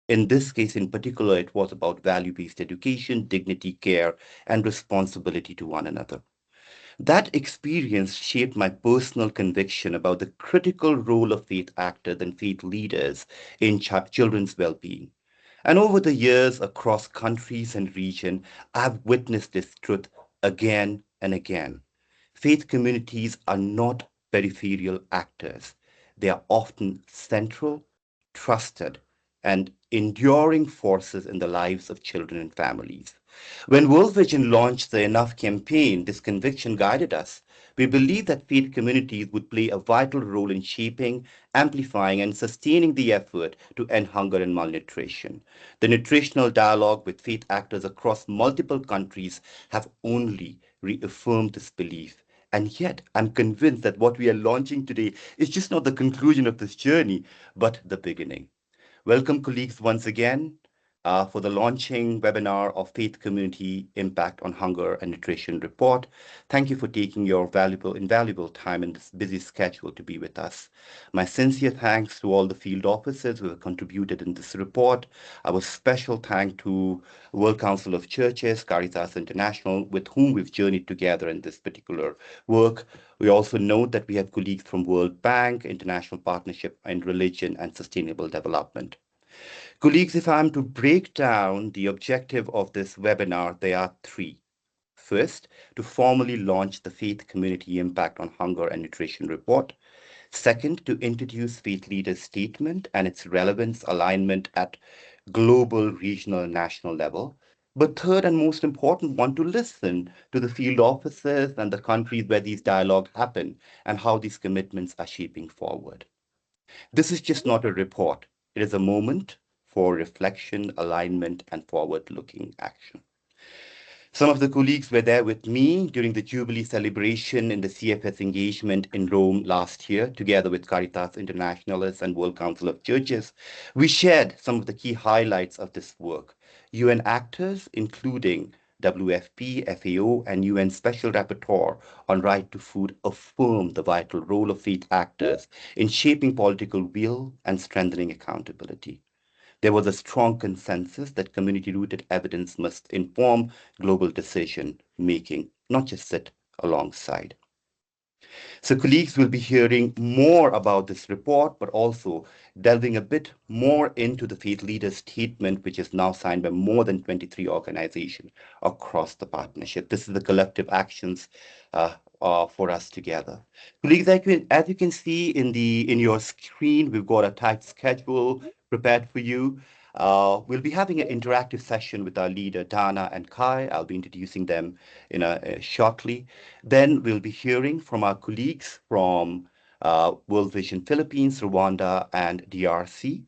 In this case, in particular, it was about value-based education, dignity, care, and responsibility to one another. That experience shaped my personal conviction about the critical role of faith actors and faith leaders in children's well-being. And over the years, across countries and regions, I've witnessed this truth again and again. Faith communities are not peripheral actors. They are often central, trusted, and enduring forces in the lives of children and families. When World Vision launched the Enough campaign, this conviction guided us. We believed that faith communities would play a vital role in shaping, amplifying, and sustaining the effort to end hunger and malnutrition. The nutritional dialogue with faith actors across multiple countries have only reaffirmed this belief. And yet, I'm convinced that what we are launching today is just not the conclusion of this journey, but the beginning. Welcome, colleagues, once again for the launching webinar of Faith Community Impact on Hunger and Nutrition report. Thank you for taking your invaluable time in this busy schedule to be with us. My sincere thanks to all the field officers who have contributed in this report. Our special thank to World Council of Churches, Caritas International, with whom we've journeyed together in this particular work. We also note that we have colleagues from World Bank, International Partnership in Religion and Sustainable Development. Colleagues, if I'm to break down the objective of this webinar, there are three. First, to formally launch the Faith Community Impact on Hunger and Nutrition report. Second, to introduce Faith Leaders' Statement and its relevance alignment at global, regional, and national level. But third and most important one, to listen to the field officers and the countries where these dialogues happen and how these commitments are shaping forward. This is just not a report. It is a moment for reflection, alignment, and forward-looking action. Some of the colleagues were there with me during the Jubilee celebration in the CFS engagement in Rome last year, together with Caritas Internationalis and World Council of Churches. We shared some of the key highlights of this work. UN actors, including WFP, FAO, and UN Special Rapporteur on Right to Food, affirmed the vital role of faith actors in shaping political will and strengthening accountability. There was a strong consensus that community-rooted evidence must inform global decision making, not just sit alongside. So colleagues will be hearing more about this report, but also delving a bit more into the Faith Leaders Statement, which is now signed by more than 23 organizations across the partnership. This is the collective actions for us together. Colleagues, as you can see in your screen, we've got a tight schedule prepared for you. We'll be having an interactive session with our leader, Dana and Kai. I'll be introducing them shortly. Then we'll be hearing from our colleagues from World Vision Philippines, Rwanda, and DRC.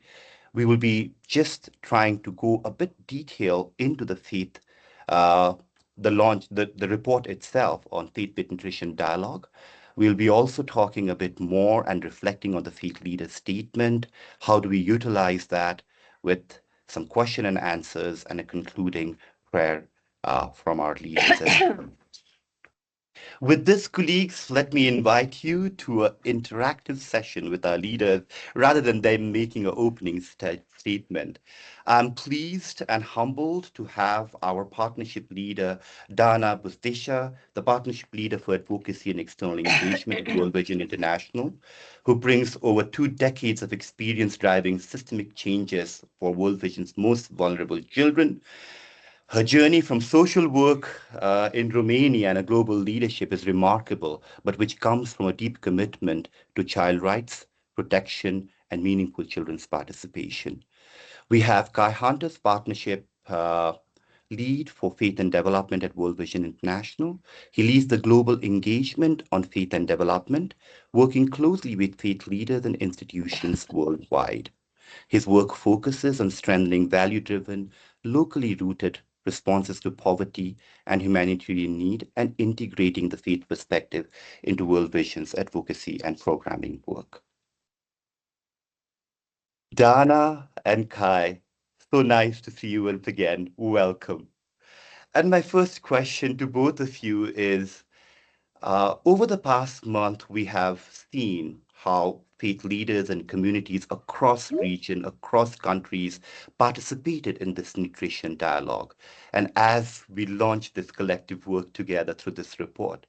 We will be just trying to go a bit detail into the faith, the report itself on faith-based nutrition dialogue. We'll be also talking a bit more and reflecting on the faith leader statement. How do we utilize that with some question and answers and a concluding prayer from our leaders as well. With this, colleagues, let me invite you to an interactive session with our leaders rather than them making an opening statement. I'm pleased and humbled to have our partnership leader, Dana Bustisha, the partnership leader for advocacy and external engagement at World Vision International, who brings over 2 decades of experience driving systemic changes for World Vision's most vulnerable children. Her journey from social work in Romania and a global leadership is remarkable, but which comes from a deep commitment to child rights, protection, and meaningful children's participation. We have Kai Hunter's partnership lead for faith and development at World Vision International. He leads the global engagement on faith and development, working closely with faith leaders and institutions worldwide. His work focuses on strengthening value-driven, locally rooted responses to poverty and humanitarian need and integrating the faith perspective into World Vision's advocacy and programming work. Dana and Kai, so nice to see you once again. Welcome. And my first question to both of you is, over the past month, we have seen how faith leaders and communities across region, across countries participated in this nutrition dialogue. And as we launch this collective work together through this report,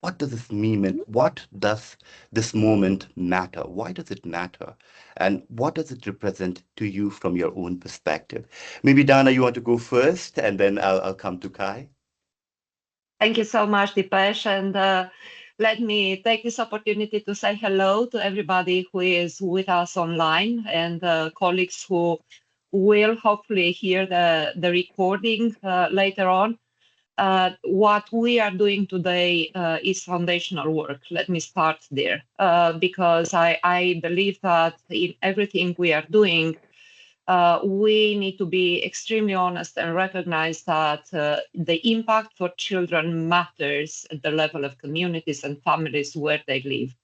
what does this mean? What does this moment matter? Why does it matter? And what does it represent to you from your own perspective? Maybe Dana, you want to go first, and then I'll come to Kai. Thank you so much, Dipesh. And let me take this opportunity to say hello to everybody who is with us online and colleagues who will hopefully hear the recording later on. What we are doing today is foundational work. Let me start there because I believe that in everything we are doing, we need to be extremely honest and recognize that the impact for children matters at the level of communities and families where they live.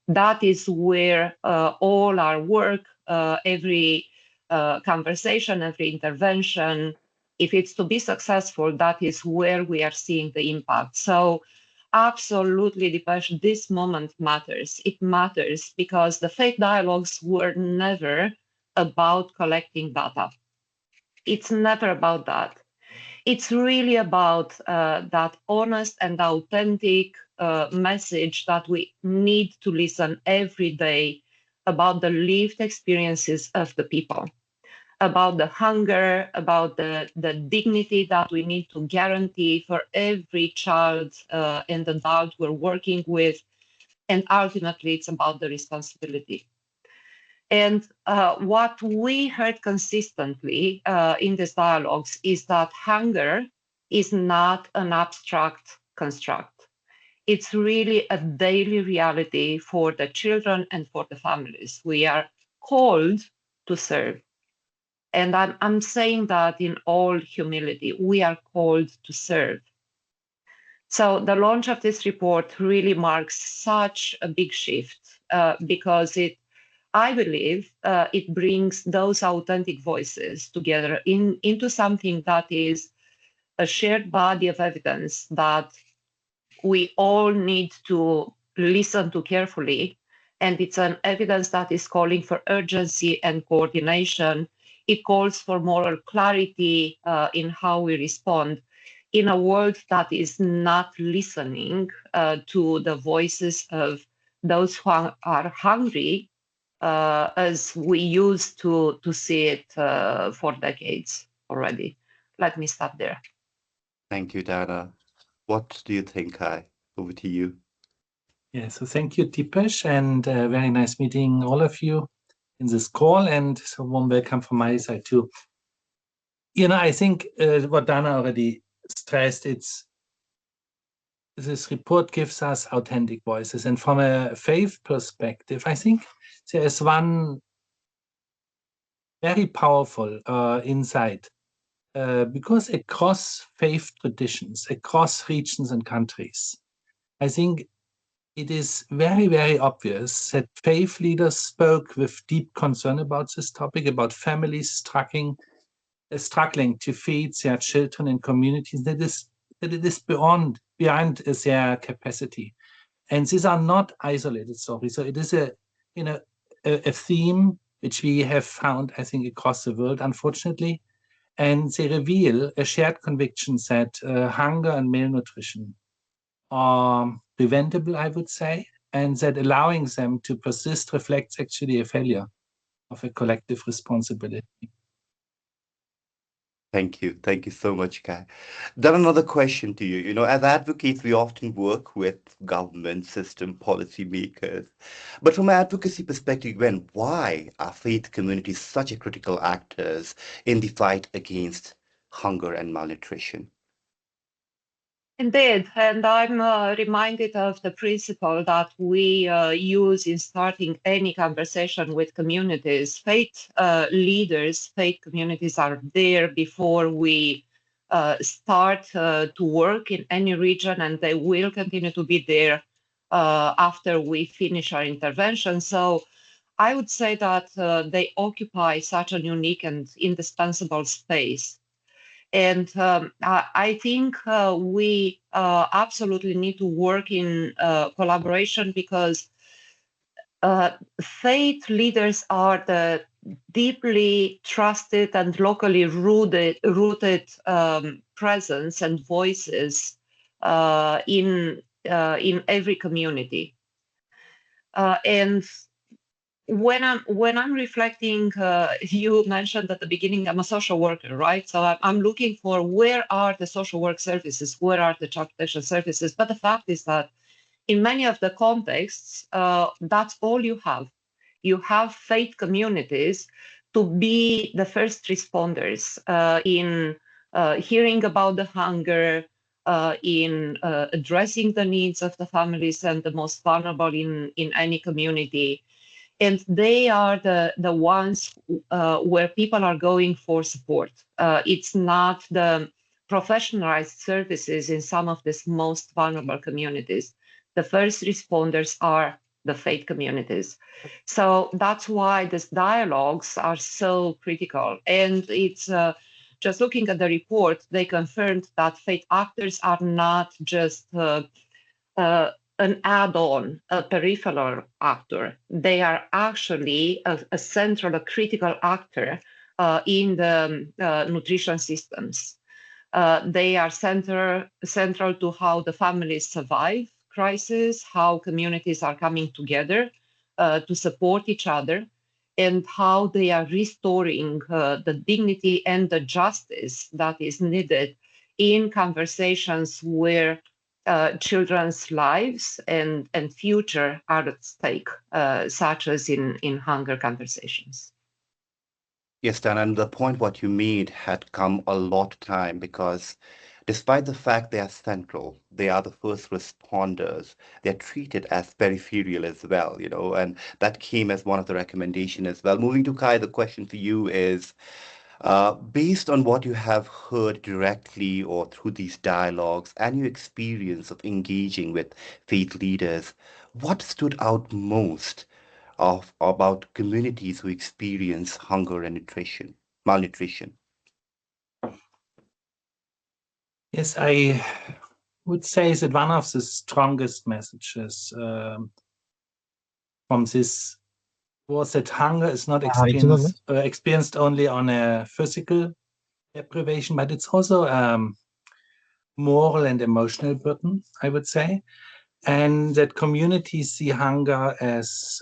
That is where all our work, every conversation, every intervention, if it's to be successful, that is where we are seeing the impact. So absolutely, Dipesh, this moment matters. It matters because the faith dialogues were never about collecting data. It's never about that. It's really about that honest and authentic message that we need to listen every day about the lived experiences of the people, about the hunger, about the dignity that we need to guarantee for every child and adult we're working with. And ultimately, it's about the responsibility. And what we heard consistently in these dialogues is that hunger is not an abstract construct. It's really a daily reality for the children and for the families. We are called to serve. And I'm saying that in all humility. We are called to serve. So the launch of this report really marks such a big shift because I believe it brings those authentic voices together into something that is a shared body of evidence that we all need to listen to carefully. And it's an evidence that is calling for urgency and coordination. It calls for moral clarity in how we respond in a world that is not listening to the voices of those who are hungry as we used to see it for decades already. Let me stop there. Thank you, Dana. What do you think, Kai? Over to you. Yeah, so thank you, Dipesh, and very nice meeting all of you in this call, and so warm welcome from my side too. I think what Dana already stressed, this report gives us authentic voices, and from a faith perspective, I think there is one very powerful insight because across faith traditions, across regions and countries, I think it is very, very obvious that faith leaders spoke with deep concern about this topic, about families struggling to feed their children in communities that it is beyond their capacity. And these are not isolated stories. So it is a theme which we have found, I think, across the world, unfortunately. And they reveal a shared conviction that hunger and malnutrition are preventable, I would say, and that allowing them to persist reflects actually a failure of a collective responsibility. Thank you. Thank you so much, Kai. Then another question to you. As advocates, we often work with government, system, policymakers. But from an advocacy perspective, why are faith communities such a critical actors in the fight against hunger and malnutrition? Indeed, and I'm reminded of the principle that we use in starting any conversation with communities. Faith leaders, faith communities are there before we start to work in any region, and they will continue to be there after we finish our intervention. So I would say that they occupy such a unique and indispensable space. And I think we absolutely need to work in collaboration because faith leaders are the deeply trusted and locally rooted presence and voices in every community. And when I'm reflecting, you mentioned at the beginning, I'm a social worker, right? So I'm looking for where are the social work services, where are the child protection services. But the fact is that in many of the contexts, that's all you have. You have faith communities to be the first responders in hearing about the hunger, in addressing the needs of the families and the most vulnerable in any community. And they are the ones where people are going for support. It's not the professionalized services in some of these most vulnerable communities. The first responders are the faith communities. So that's why these dialogues are so critical. And it's just looking at the report, they confirmed that faith actors are not just an add-on, a peripheral actor. They are actually a central, a critical actor in the nutrition systems. They are central to how the families survive crisis, how communities are coming together to support each other, and how they are restoring the dignity and the justice that is needed in conversations where children's lives and future are at stake, such as in hunger conversations. Yes, Dan, and the point what you made had come a lot of time because despite the fact they are central, they are the first responders, they're treated as peripheral as well, and that came as one of the recommendation as well. Moving to Kai, the question for you is, based on what you have heard directly or through these dialogues and your experience of engaging with faith leaders, what stood out most about communities who experience hunger and malnutrition? Yes, I would say that one of the strongest messages from this was that hunger is not experienced only on a physical deprivation, but it's also moral and emotional burden, I would say, and that communities see hunger as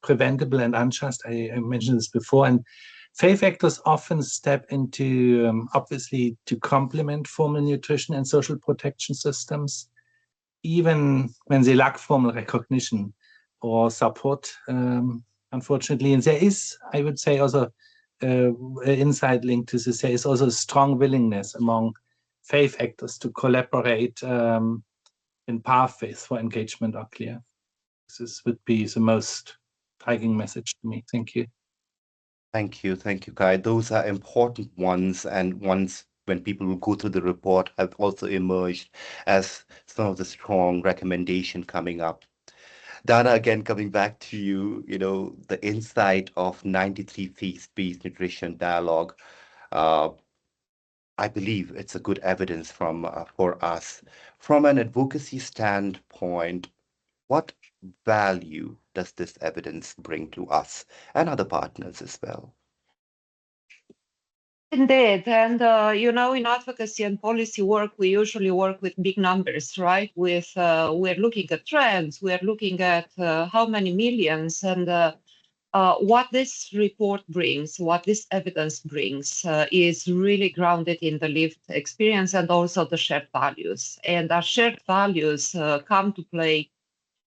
preventable and unjust. I mentioned this before, and faith actors often step into, obviously, to complement formal nutrition and social protection systems, even when they lack formal recognition or support, unfortunately. And there is, I would say, also an inside link to this. There is also a strong willingness among faith actors to collaborate and pathways for engagement are clear. This would be the most striking message to me. Thank you. Thank you, Kai. Those are important ones, and ones when people will go through the report have also emerged as some of the strong recommendation coming up. Dana, again, coming back to you, the insight of 93 faith-based nutrition dialogue. Uh, I believe it's a good evidence for us. From an advocacy standpoint, what value does this evidence bring to us and other partners as well? Indeed. And, in advocacy and policy work, we usually work with big numbers, right? We're looking at trends, we're looking at how many millions, and what this report brings, what this evidence brings, is really grounded in the lived experience and also the shared values. And our shared values come to play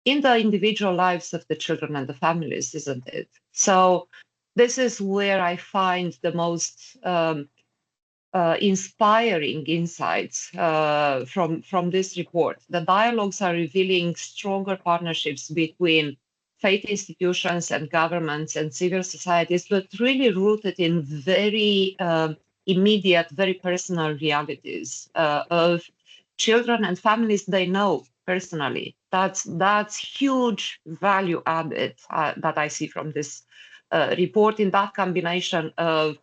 in the individual lives of the children and the families, isn't it? So this is where I find the most inspiring insights from this report. The dialogues are revealing stronger partnerships between faith institutions and governments and civil societies, but really rooted in very immediate, very personal realities of children and families they know personally. That's huge value added that I see from this report, in that combination of,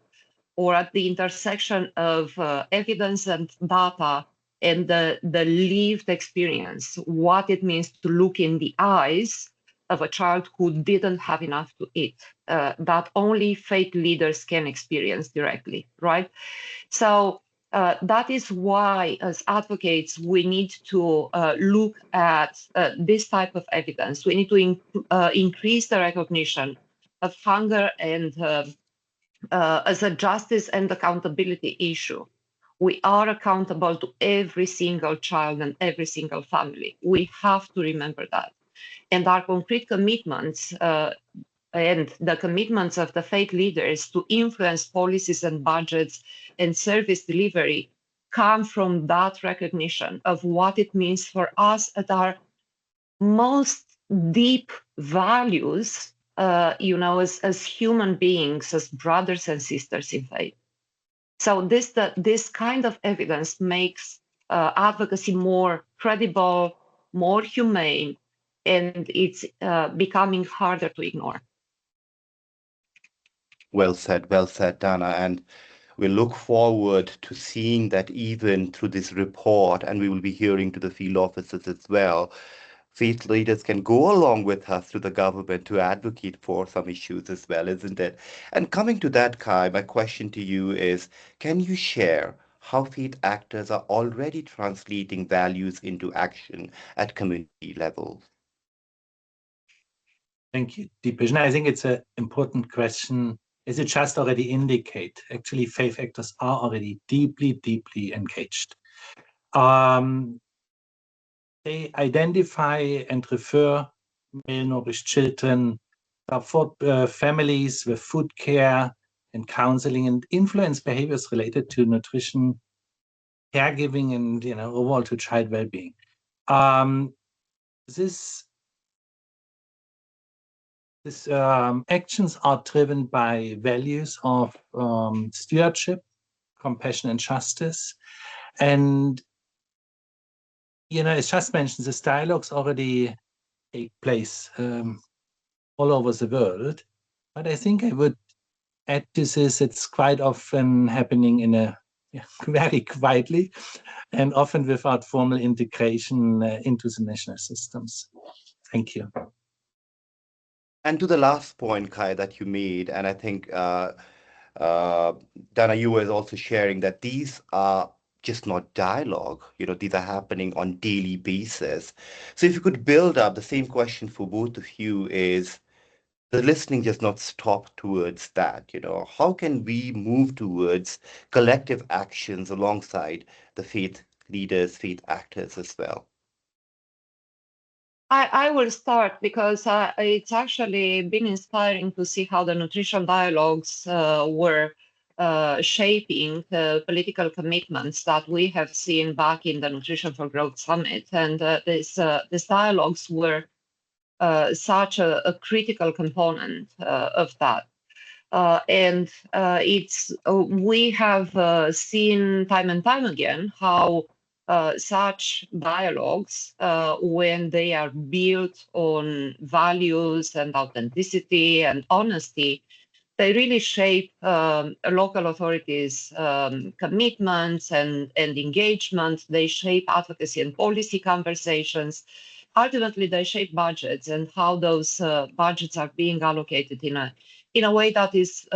or at the intersection of evidence and data and the lived experience, what it means to look in the eyes of a child who didn't have enough to eat, that only faith leaders can experience directly, right? So that is why, as advocates, we need to look at this type of evidence. We need to increase the recognition of hunger and as a justice and accountability issue. We are accountable to every single child and every single family. We have to remember that. And our concrete commitments and the commitments of the faith leaders to influence policies and budgets and service delivery come from that recognition of what it means for us at our most deep values, as human beings, as brothers and sisters in faith. So this kind of evidence makes advocacy more credible, more humane, and it's becoming harder to ignore. Well said, Dana. And we look forward to seeing that even through this report, and we will be hearing to the field officers as well. Faith leaders can go along with us to the government to advocate for some issues as well, isn't it? And coming to that, Kai, my question to you is, can you share how faith actors are already translating values into action at community level? Thank you, Deepesh. I think it's an important question. As you just already indicate, actually, faith actors are already deeply, deeply engaged. They identify and refer malnourished children, support families with food care and counseling, and influence behaviors related to nutrition, caregiving, and overall to child well-being. These actions are driven by values of stewardship, compassion, and justice. And, as just mentioned, these dialogues already take place all over the world. But I think I would add to this, it's quite often happening in a very quietly and often without formal integration into the national systems. Thank you. And to the last point, Kai, that you made, and I think Dana, you were also sharing that these are just not dialogue, these are happening on daily basis. So if you could build up, the same question for both of you is, the listening does not stop towards that, how can we move towards collective actions alongside the faith leaders, faith actors as well? I will start because it's actually been inspiring to see how the nutrition dialogues were shaping the political commitments that we have seen back in the Nutrition for Growth Summit. And these dialogues were such a critical component of that. We have seen time and time again how such dialogues, when they are built on values and authenticity and honesty, they really shape local authorities' commitments and engagement. They shape advocacy and policy conversations. Ultimately, they shape budgets and how those budgets are being allocated in a way that is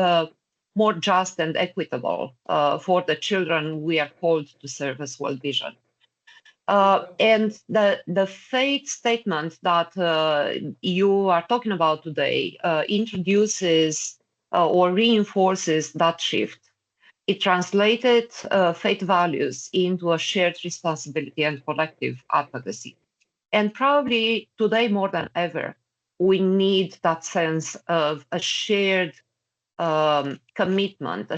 more just and equitable for the children we are called to serve as World Vision. And the faith statement that you are talking about today introduces or reinforces that shift. It translated faith values into a shared responsibility and collective advocacy. And probably today more than ever, we need that sense of a shared commitment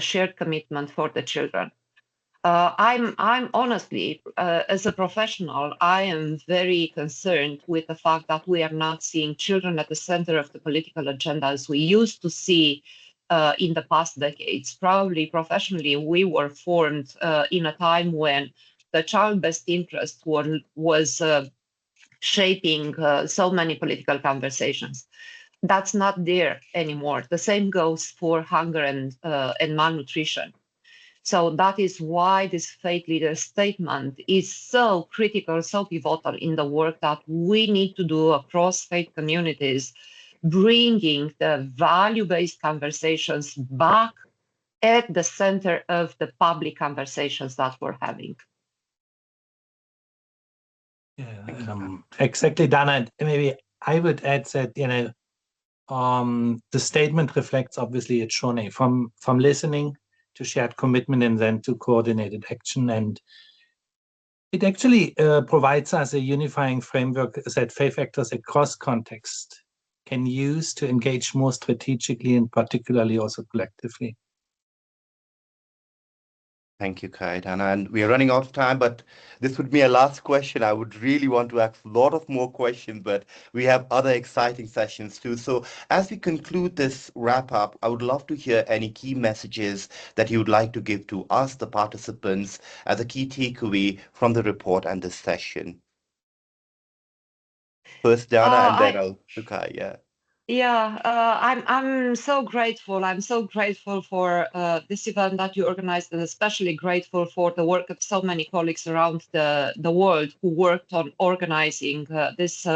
for the children. I'm honestly, as a professional, I am very concerned with the fact that we are not seeing children at the center of the political agenda as we used to see in the past decades. Probably professionally, we were formed in a time when the child best interest was shaping so many political conversations. That's not there anymore. The same goes for hunger and malnutrition. So that is why this faith leader statement is so critical, so pivotal in the work that we need to do across faith communities, bringing the value-based conversations back at the center of the public conversations that we're having. Yeah, exactly, Dana. Maybe I would add that, the statement reflects obviously a journey from listening to shared commitment and then to coordinated action. And it actually provides us a unifying framework that faith actors across context can use to engage more strategically and particularly also collectively. Thank you, Kaitana. And we are running out of time, but this would be a last question. I would really want to ask a lot of more questions, but we have other exciting sessions too. So as we conclude this wrap up, I would love to hear any key messages that you would like to give to us, the participants, as a key takeaway from the report and this session. First, Dana, and then I'll to Kai. Yeah. Yeah, I'm so grateful. I'm so grateful for this event that you organized, and especially grateful for the work of so many colleagues around the world who worked on organizing these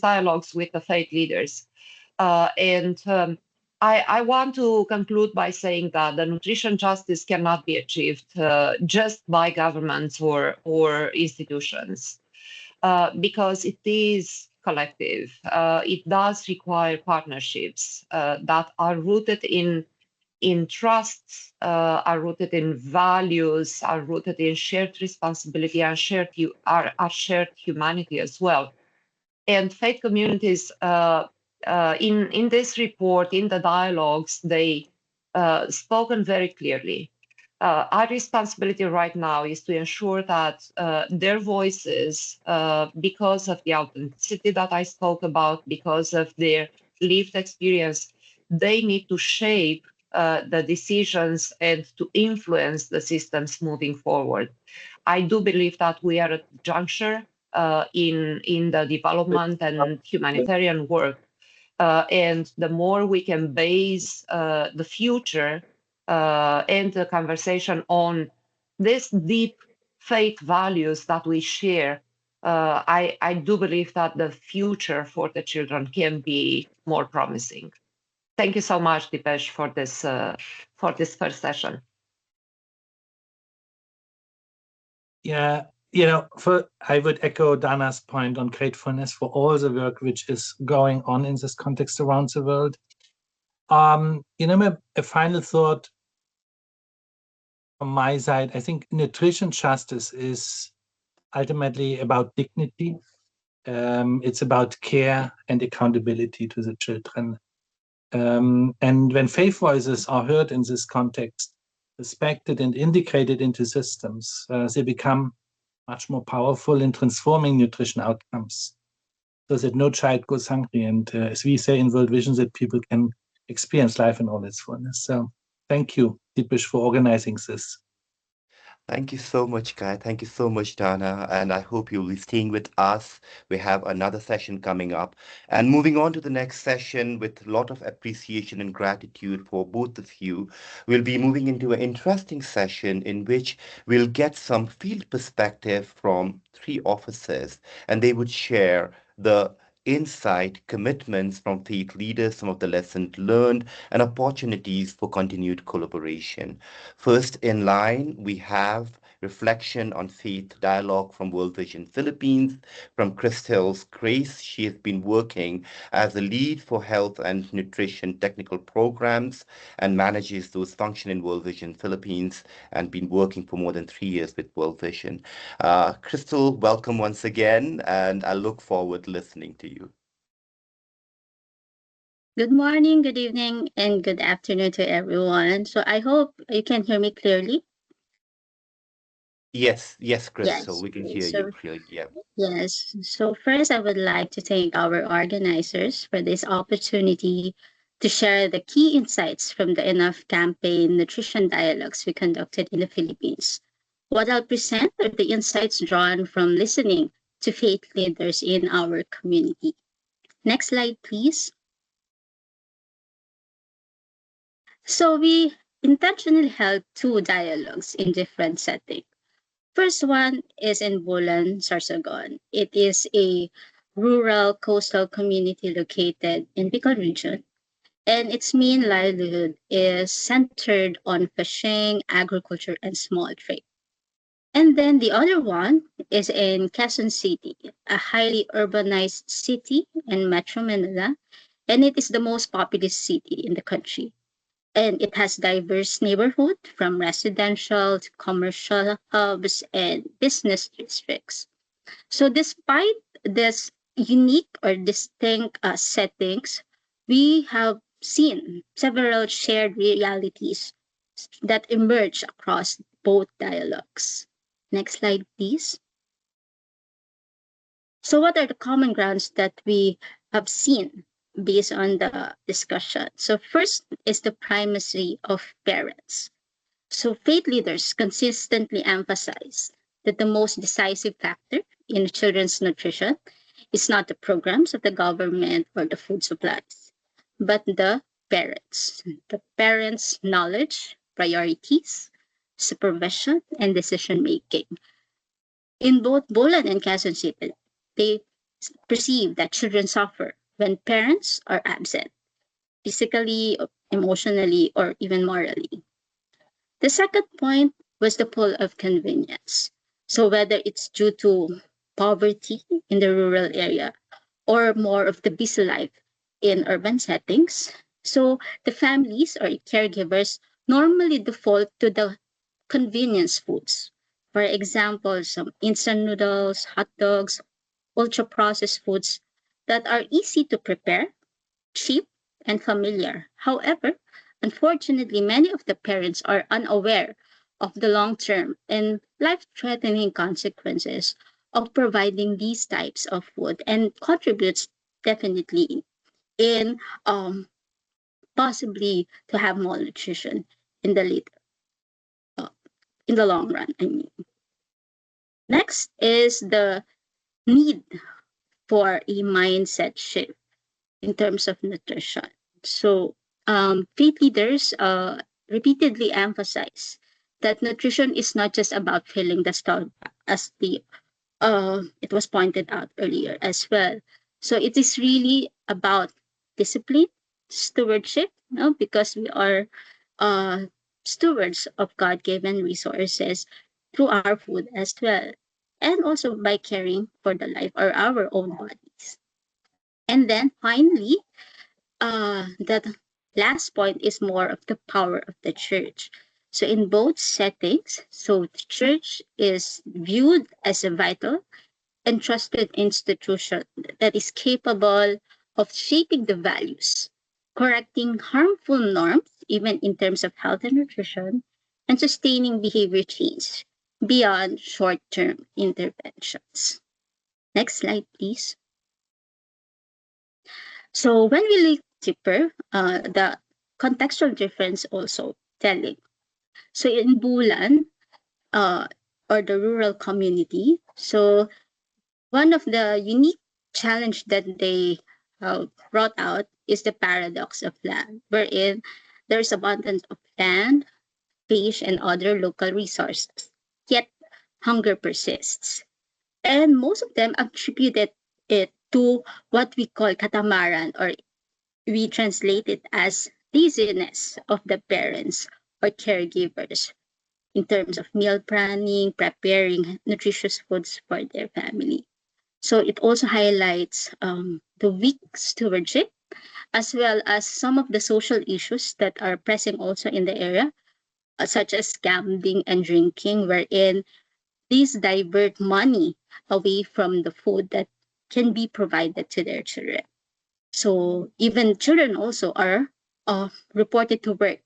dialogues with the faith leaders. I want to conclude by saying that the nutrition justice cannot be achieved just by governments or institutions. Because it is collective. It does require partnerships that are rooted in trust, are rooted in values, are rooted in shared responsibility and are shared humanity as well. And faith communities in this report, in the dialogues, they spoken very clearly. Our responsibility right now is to ensure that their voices, because of the authenticity that I spoke about, because of their lived experience, they need to shape the decisions and to influence the systems moving forward. I do believe that we are at a juncture in the development and humanitarian work. And the more we can base the future and the conversation on these deep faith values that we share, I do believe that the future for the children can be more promising. Thank you so much, Dipesh, for this first session. Yeah, I would echo Dana's point on gratefulness for all the work which is going on in this context around the world. A final thought from my side, I think nutrition justice is ultimately about dignity. It's about care and accountability to the children. And when faith voices are heard in this context, respected and integrated into systems, they become much more powerful in transforming nutrition outcomes so that no child goes hungry. And as we say in World Vision, that people can experience life in all its fullness. So thank you, Dipesh, for organizing this. Thank you so much, Kai. Thank you so much, Dana. And I hope you'll be staying with us. We have another session coming up. And moving on to the next session with a lot of appreciation and gratitude for both of you, we'll be moving into an interesting session in which we'll get some field perspective from three officers, and they would share the insight, commitments from faith leaders, some of the lessons learned, and opportunities for continued collaboration. First in line, we have reflection on faith dialogue from World Vision Philippines, from Crystal's Grace. She has been working as a lead for health and nutrition technical programs and manages those functions in World Vision Philippines and been working for more than 3 years with World Vision. Crystal, welcome once again, and I look forward to listening to you. Good morning, good evening, and good afternoon to everyone. So I hope you can hear me clearly. Yes, yes, Crystal, Yes. we can hear you So clearly. Yeah. yes. So first, I would like to thank our organizers for this opportunity to share the key insights from the Enough campaign nutrition dialogues we conducted in the Philippines. What I'll present are the insights drawn from listening to faith leaders in our community. Next slide, please. So we intentionally held two dialogues in different settings. First one is in Bulan, Sorsogon. It is a rural coastal community located in Bicol region, and its main livelihood is centered on fishing, agriculture, and small trade. And then the other one is in Quezon City, a highly urbanized city in Metro Manila, and it is the most populous city in the country. And it has diverse neighborhood from residential to commercial hubs and business districts. So despite this unique or distinct settings, we have seen several shared realities that emerge across both dialogues. Next slide, please. So what are the common grounds that we have seen based on the discussion? So first is the primacy of parents. So faith leaders consistently emphasize that the most decisive factor in children's nutrition is not the programs of the government or the food supplies, but the parents. The parents' knowledge, priorities, supervision, and decision making. In both Bolan and Quezon City, they perceive that children suffer when parents are absent, physically, emotionally, or even morally. The second point was the pull of convenience. So whether it's due to poverty in the rural area or more of the busy life in urban settings, so the families or caregivers normally default to the convenience foods. For example, some instant noodles, hot dogs, ultra processed foods that are easy to prepare, cheap, and familiar. However, unfortunately, many of the parents are unaware of the long term and life threatening consequences of providing these types of food and contributes definitely in possibly to have malnutrition in the later uh, in the long run. I mean, next is the need for a mindset shift in terms of nutrition. So, faith leaders repeatedly emphasize that nutrition is not just about filling the stomach, as the it was pointed out earlier as well. So it is really about discipline, stewardship, no? Because we are uh, stewards of God-given resources through our food as well, and also by caring for the life or our own bodies. And then finally, the last point is more of the power of the church. So in both settings, so the church is viewed as a vital and trusted institution that is capable of shaping the values, correcting harmful norms, even in terms of health and nutrition, and sustaining behavior change beyond short-term interventions. Next slide, please. So when we look deeper, the contextual difference also telling. So in Bulan, uh, or the rural community, so one of the unique challenge that they brought out is the paradox of land, wherein there's abundance of land, fish, and other local resources. Yet hunger persists. And most of them attributed it to what we call catamaran, or we translate it as laziness of the parents or caregivers in terms of meal planning, preparing nutritious foods for their family. So it also highlights the weak stewardship, as well as some of the social issues that are pressing also in the area, such as gambling and drinking, wherein these divert money away from the food that can be provided to their children. So even children also are reported to work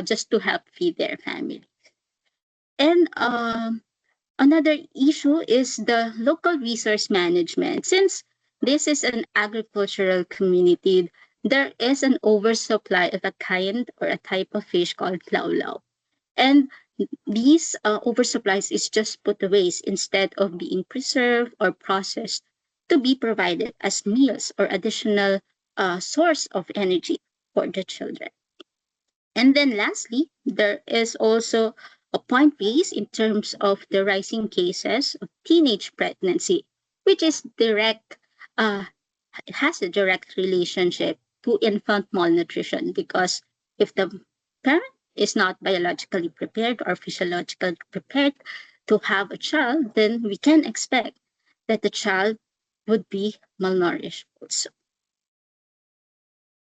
just to help feed their family. And another issue is the local resource management. Since this is an agricultural community, there is an oversupply of a kind or a type of fish called laulau. And these oversupplies is just put to waste instead of being preserved or processed to be provided as meals or additional source of energy for the children. And then lastly, there is also a point raised in terms of the rising cases of teenage pregnancy, which is it has a direct relationship to infant malnutrition, because if the parent is not biologically prepared or physiologically prepared to have a child, then we can expect that the child would be malnourished also.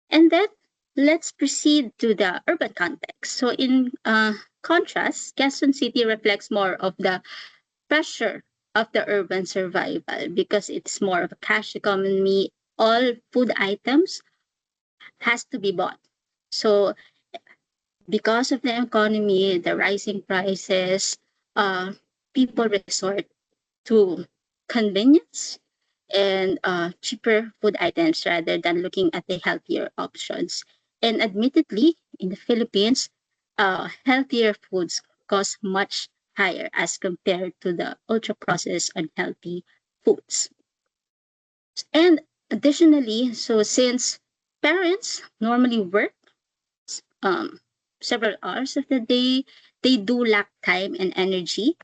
And then let's proceed to the urban context. So in contrast, Quezon City reflects more of the pressure of the urban survival because it's more of a cash economy. All food items has to be bought. So because of the economy, the rising prices, people resort to convenience and cheaper food items rather than looking at the healthier options. And admittedly, in the Philippines, healthier foods cost much higher as compared to the ultra processed unhealthy foods. And additionally, so since parents normally work um, several hours of the day, they do lack time and energy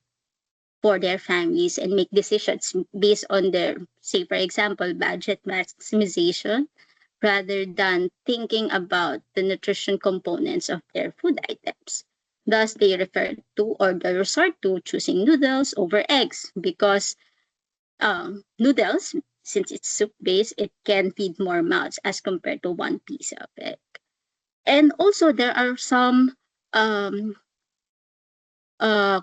for their families and make decisions based on their, say, for example, budget maximization rather than thinking about the nutrition components of their food items. Thus, they refer to or they resort to choosing noodles over eggs because noodles, since it's soup based, it can feed more mouths as compared to one piece of egg. And also, there are some um, uh,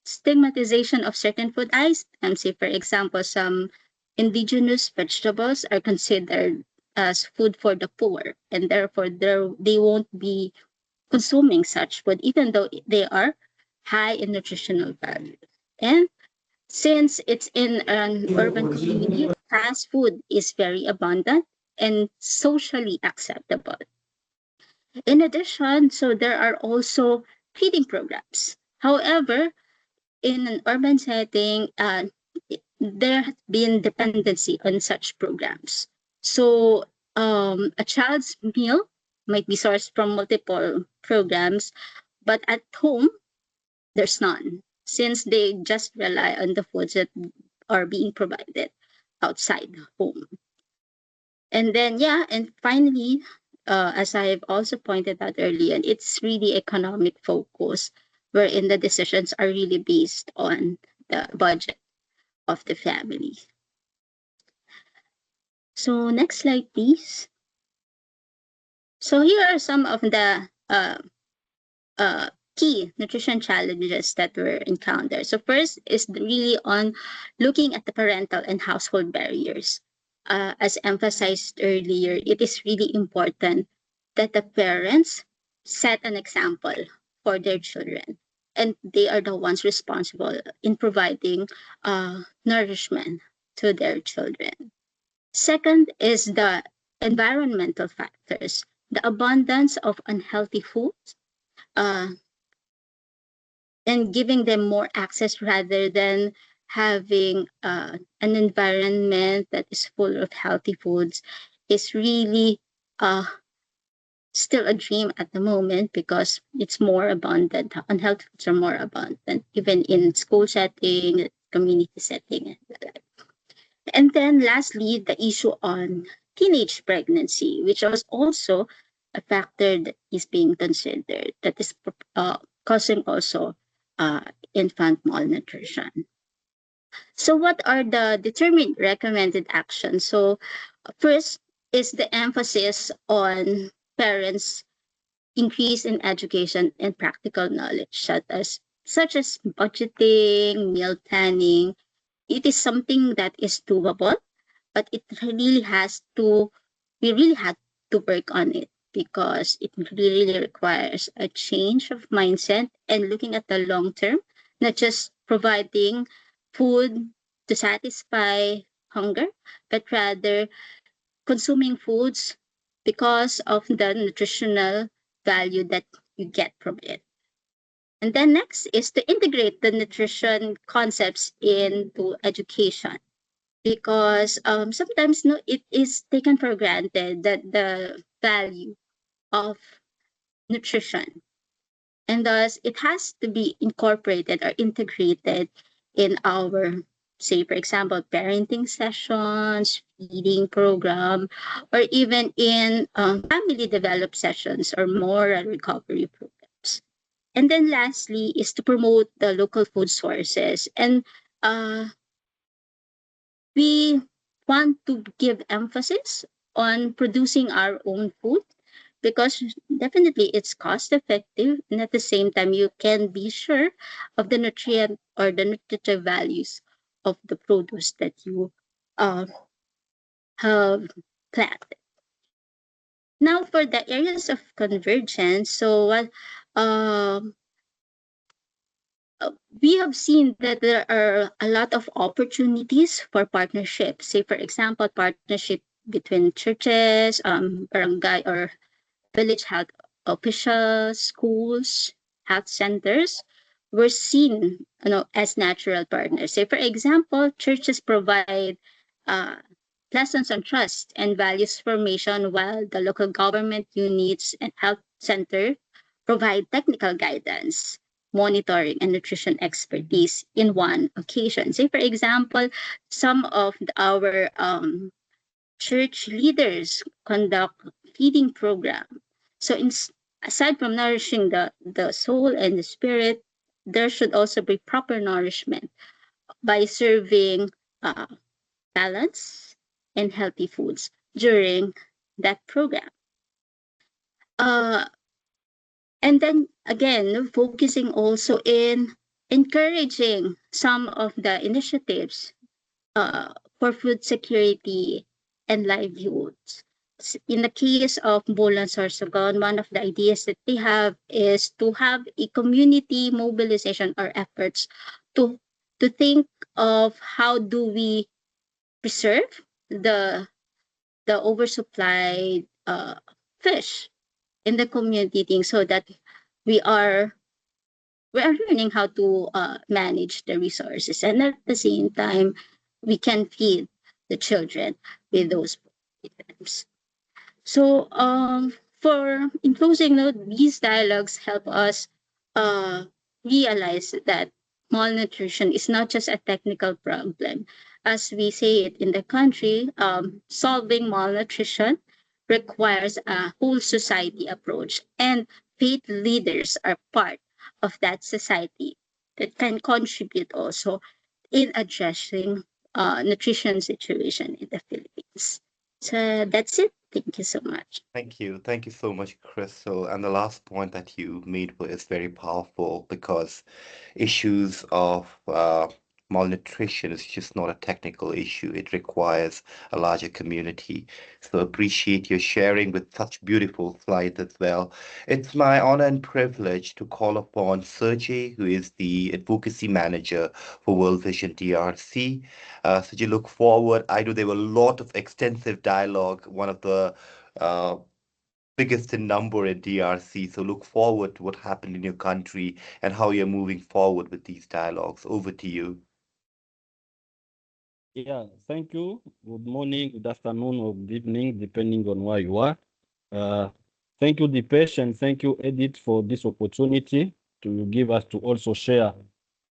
stigmatization of certain food items. Say, for example, some indigenous vegetables are considered as food for the poor, and therefore they won't be consuming such food, even though they are high in nutritional value. And since it's in an urban community, fast food is very abundant and socially acceptable. In addition, so there are also feeding programs. However, in an urban setting, there has been dependency on such programs. So a child's meal might be sourced from multiple programs, but at home, there's none, since they just rely on the foods that are being provided outside the home. And then, yeah, and finally, as I've also pointed out earlier, it's really economic focus, wherein the decisions are really based on the budget of the family. So next slide, please. So here are some of the key nutrition challenges that were encountered. So first is really on looking at the parental and household barriers. As emphasized earlier, it is really important that the parents set an example for their children, and they are the ones responsible in providing nourishment to their children. Second is the environmental factors, the abundance of unhealthy foods, uh, and giving them more access rather than having an environment that is full of healthy foods is really uh, still a dream at the moment because it's more abundant. Unhealthy foods are more abundant, even in school setting, community setting, and the like. And then lastly, the issue on teenage pregnancy, which was also a factor that is being considered, that is causing also uh, infant malnutrition. So what are the determined recommended actions? So first is the emphasis on parents' increase in education and practical knowledge, such as budgeting, meal planning. It is something that is doable, but we really had to work on it because it really requires a change of mindset and looking at the long term, not just providing food to satisfy hunger, but rather consuming foods because of the nutritional value that you get from it. And then next is to integrate the nutrition concepts into education because sometimes no, it is taken for granted that the value of nutrition. And thus, it has to be incorporated or integrated in our, say, for example, parenting sessions, feeding program, or even in family developed sessions or moral recovery programs. And then lastly is to promote the local food sources. And uh, we want to give emphasis on producing our own food because definitely it's cost effective, and at the same time you can be sure of the nutrient or the nutritive values of the produce that you uh, have planted. Now for the areas of convergence, so um, we have seen that there are a lot of opportunities for partnerships. Say, for example, partnership between churches, barangay or village health officials, schools, health centers were seen, as natural partners. Say, for example, churches provide uh, lessons on trust and values formation, while the local government units and health center provide technical guidance, monitoring, and nutrition expertise in one occasion. Say, for example, some of our church leaders conduct feeding program. So aside from nourishing the soul and the spirit, there should also be proper nourishment by serving uh, balanced and healthy foods during that program. Uh, and then again, focusing also in encouraging some of the initiatives uh, for food security and livelihoods. In the case of Bulan Sorsogon, one of the ideas that they have is to have a community mobilization or efforts to to think of how do we preserve the oversupplied fish in the community thing so that we are we are learning how to manage the resources, and at the same time we can feed the children with those items. So for in closing note, these dialogues help us uh, realize that malnutrition is not just a technical problem. As we say it in the country, solving malnutrition requires a whole society approach, and faith leaders are part of that society that can contribute also in addressing nutrition situation in the Philippines. So that's it. Thank you so much. Thank you. Thank you so much, Crystal. And the last point that you made is very powerful because issues of malnutrition is just not a technical issue. It requires a larger community. So appreciate your sharing with such beautiful slides as well. It's my honor and privilege to call upon Sergey, who is the advocacy manager for World Vision DRC. Sergey, look forward. I know there were a lot of extensive dialogue, one of the uh, biggest in number in DRC. So look forward to what happened in your country and how you're moving forward with these dialogues. Over to you. Yeah, thank you. Good morning, good afternoon, or good evening, depending on where you are. Uh, Thank you, Dipesh, and thank you, Edith, for this opportunity to give us to also share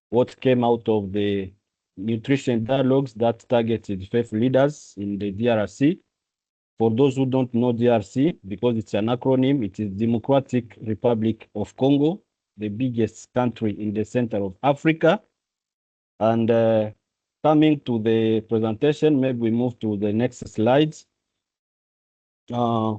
what came out of the nutrition dialogues that targeted faith leaders in the DRC. For those who don't know DRC, because it's an acronym, it is Democratic Republic of Congo, the biggest country in the center of Africa. And coming to the presentation, maybe we move to the next slides. Yeah,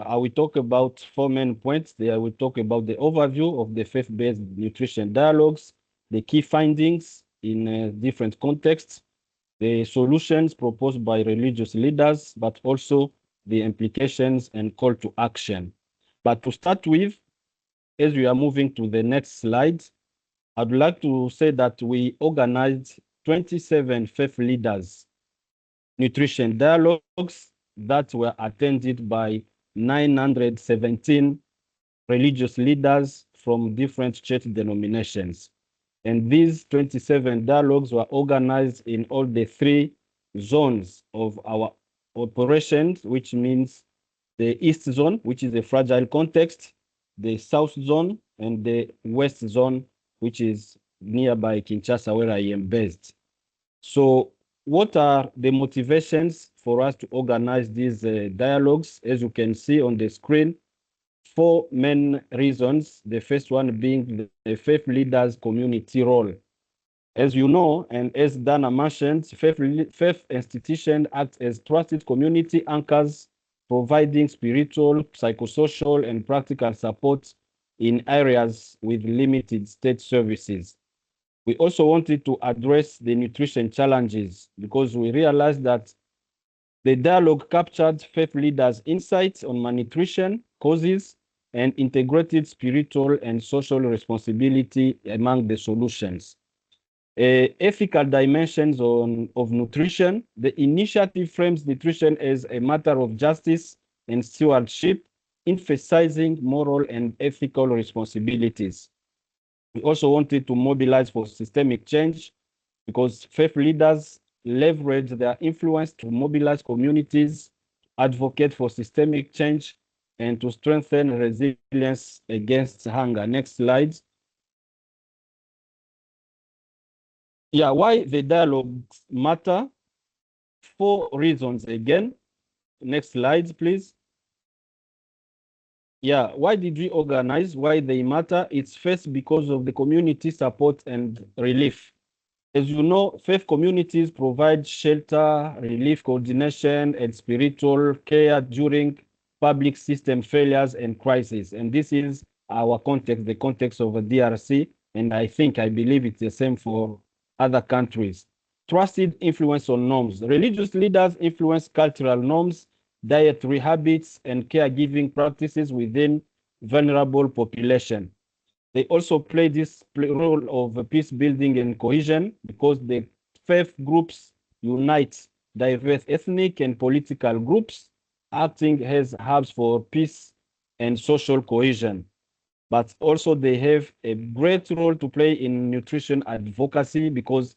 I will talk about four main points. There I will talk about the overview of the faith-based nutrition dialogues, the key findings in different contexts, the solutions proposed by religious leaders, but also the implications and call to action. But to start with, as we are moving to the next slide, I'd like to say that we organized 27 faith leaders nutrition dialogues that were attended by 917 religious leaders from different church denominations. And these 27 dialogues were organized in all the three zones of our operations, which means the East Zone, which is a fragile context, the South Zone, and the West Zone, which is nearby Kinshasa, where I am based. So what are the motivations for us to organize these dialogues? As you can see on the screen, four main reasons. The first one being the faith leaders' community role. As you know, and as Dana mentioned, faith institutions act as trusted community anchors, providing spiritual, psychosocial, and practical support in areas with limited state services. We also wanted to address the nutrition challenges because we realized that the dialogue captured faith leaders' insights on malnutrition causes and integrated spiritual and social responsibility among the solutions. Ethical dimensions of nutrition. The initiative frames nutrition as a matter of justice and stewardship, emphasizing moral and ethical responsibilities. We also wanted to mobilize for systemic change because faith leaders leverage their influence to mobilize communities, advocate for systemic change, and to strengthen resilience against hunger. Next slide. Yeah, why the dialogues matter? Four reasons again. Next slide, please. Yeah, why did we organize? Why they matter? It's first because of the community support and relief. As you know, faith communities provide shelter, relief, coordination, and spiritual care during public system failures and crises. And this is our context, the context of the DRC. And I believe it's the same for other countries. Trusted influence on norms. Religious leaders influence cultural norms, dietary habits, and caregiving practices within vulnerable population. They also play this role of peace building and cohesion because the faith groups unite diverse ethnic and political groups, acting as hubs for peace and social cohesion. But also they have a great role to play in nutrition advocacy because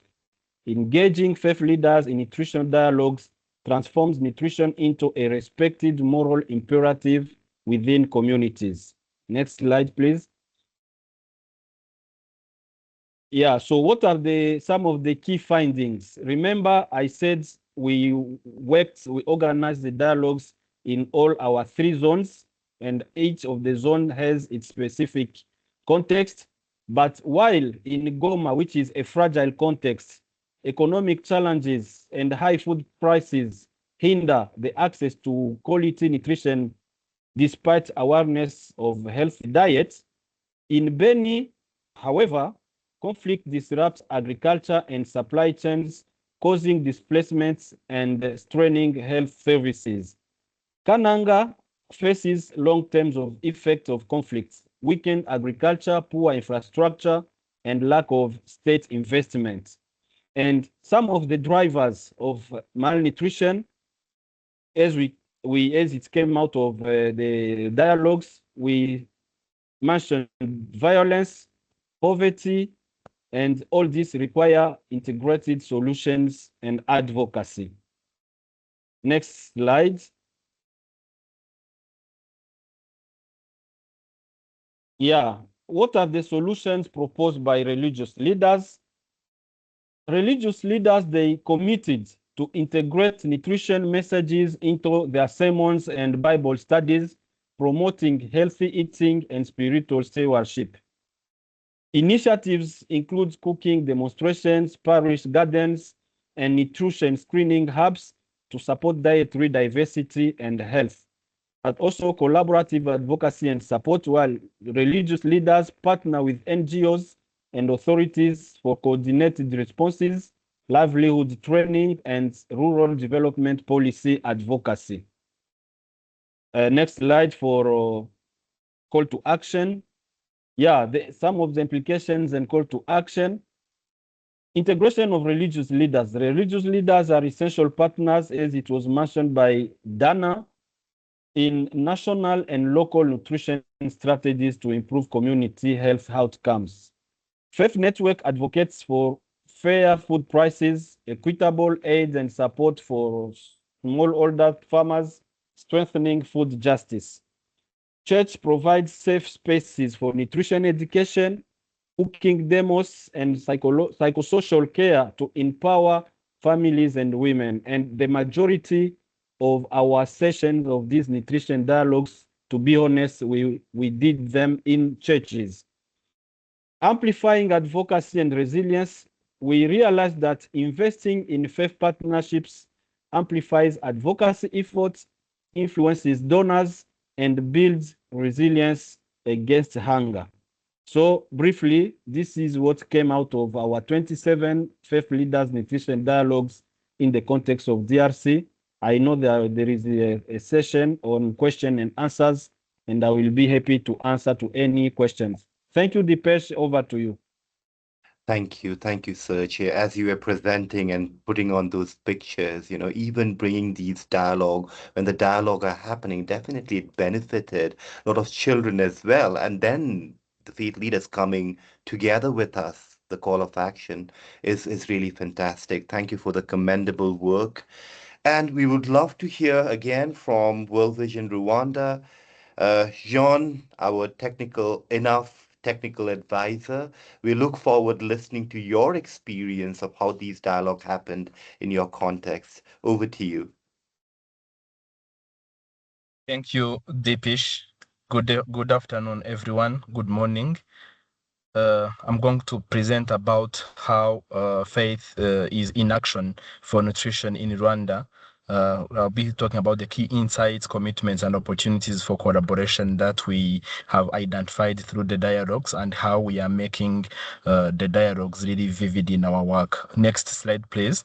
engaging faith leaders in nutrition dialogues transforms nutrition into a respected moral imperative within communities. Next slide, please. Yeah, so what are some of the key findings? Remember, I said we organized the dialogues in all our three zones, and each of the zone has its specific context. But while in Goma, which is a fragile context, economic challenges and high food prices hinder the access to quality nutrition despite awareness of healthy diets. In Beni, however, conflict disrupts agriculture and supply chains, causing displacements and straining health services. Kananga faces long-term effects of conflicts, weakened agriculture, poor infrastructure, and lack of state investment. And some of the drivers of malnutrition, as it came out of the dialogues, we mentioned violence, poverty, and all this require integrated solutions and advocacy. Next slide. Yeah, what are the solutions proposed by religious leaders? Religious leaders, they committed to integrate nutrition messages into their sermons and Bible studies, promoting healthy eating and spiritual stewardship. Initiatives include cooking demonstrations, parish gardens, and nutrition screening hubs to support dietary diversity and health, but also collaborative advocacy and support while religious leaders partner with NGOs and authorities for coordinated responses, livelihood training, and rural development policy advocacy. Next slide for call to action. Yeah, some of the implications and call to action. Integration of religious leaders. Religious leaders are essential partners, as it was mentioned by Dana, in national and local nutrition strategies to improve community health outcomes. Faith Network advocates for fair food prices, equitable aid and support for smallholder farmers, strengthening food justice. Church provides safe spaces for nutrition education, cooking demos, and psychosocial care to empower families and women. And the majority of our sessions of these nutrition dialogues, to be honest, we did them in churches. Amplifying advocacy and resilience, we realized that investing in faith partnerships amplifies advocacy efforts, influences donors, and builds resilience against hunger. So briefly, this is what came out of our 27 Faith Leaders Nutrition Dialogues in the context of DRC. I know there is a session on question and answers, and I will be happy to answer to any questions. Thank you, Dipesh. Over to you. Thank you, Sergey. As you were presenting and putting on those pictures, even bringing these dialogue, when the dialogue are happening, definitely it benefited a lot of children as well. And then the faith leaders coming together with us, the call of action is really fantastic. Thank you for the commendable work. And we would love to hear again from World Vision Rwanda. Jean, our technical advisor, we look forward listening to your experience of how these dialogue happened in your context. Over to you. Thank you, Deepish. Good afternoon, everyone. Good morning. I'm going to present about how faith is in action for nutrition in Rwanda. I'll be talking about the key insights, commitments, and opportunities for collaboration that we have identified through the dialogues and how we are making the dialogues really vivid in our work. Next slide, please.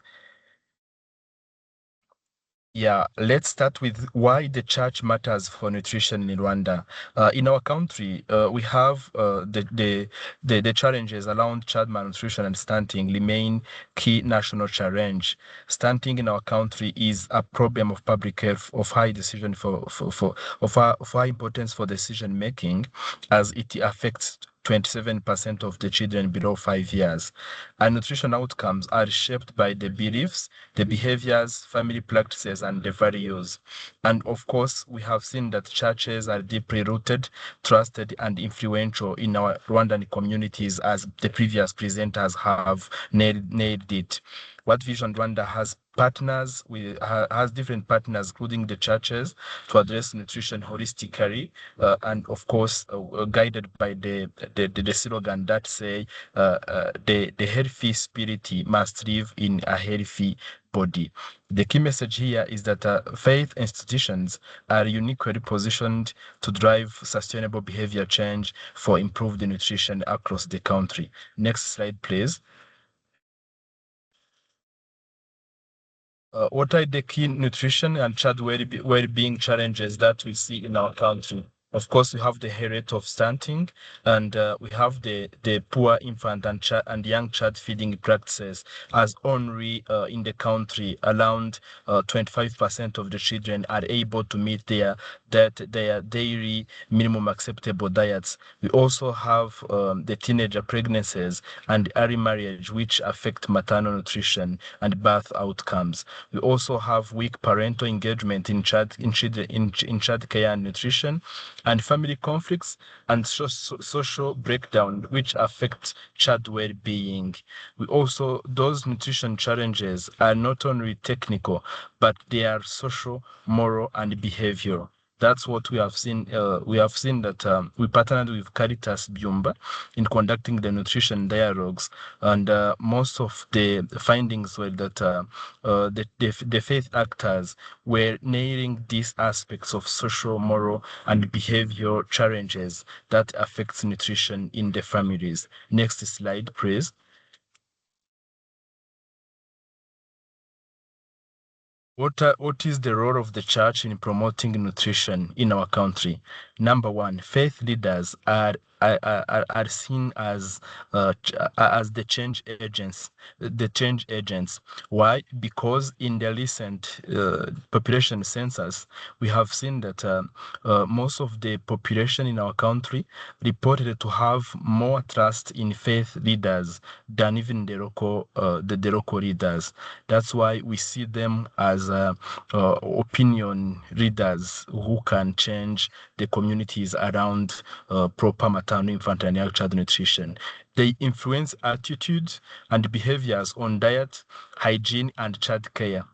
Yeah, let's start with why the church matters for nutrition in Rwanda. In our country, we have the challenges around child malnutrition and stunting remain key national challenge. Stunting in our country is a problem of public health of high decision of high importance for decision making, as it affects 27% of the children below 5 years. And nutrition outcomes are shaped by the beliefs, the behaviors, family practices, and the values. And of course, we have seen that churches are deeply rooted, trusted, and influential in our Rwandan communities, as the previous presenters have nailed it. What Vision Rwanda has different partners, including the churches, to address nutrition holistically, and of course, guided by the slogan that say the healthy spirit must live in a healthy body. The key message here is that faith institutions are uniquely positioned to drive sustainable behavior change for improved nutrition across the country. Next slide, please. What are the key nutrition and child well-being challenges that we see in our country? Of course, we have the high rate of stunting, and we have the poor infant and young child feeding practices, as only in the country around 25% of the children are able to meet their daily minimum acceptable diets. We also have the teenager pregnancies and early marriage, which affect maternal nutrition and birth outcomes. We also have weak parental engagement in child care and nutrition, and family conflicts and social breakdown, which affect child well-being. Those nutrition challenges are not only technical, but they are social, moral, and behavioral. That's what we have seen. We have seen that we partnered with Caritas Byumba in conducting the nutrition dialogues, and most of the findings were that the faith actors were nailing these aspects of social, moral, and behavioral challenges that affects nutrition in the families. Next slide, please. What is the role of the church in promoting nutrition in our country? Number one, faith leaders are seen as the change agents. Why? Because in the recent population census, we have seen that most of the population in our country reported to have more trust in faith leaders than even the local leaders. That's why we see them as opinion leaders who can change the communities around proper maternal, infant, and young child nutrition. They influence attitudes and behaviors on diet, hygiene, and child care.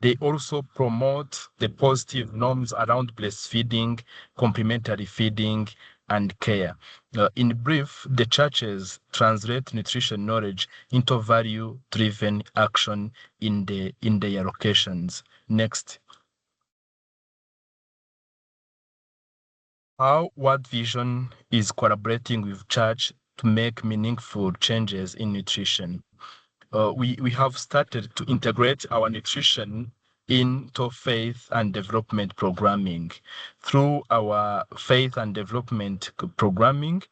They also promote the positive norms around breastfeeding, complementary feeding, and care. In brief, the churches translate nutrition knowledge into value-driven action in their locations. Next. How World Vision is collaborating with church to make meaningful changes in nutrition. We have started to integrate our nutrition into faith and development programming. Through our faith and development programming,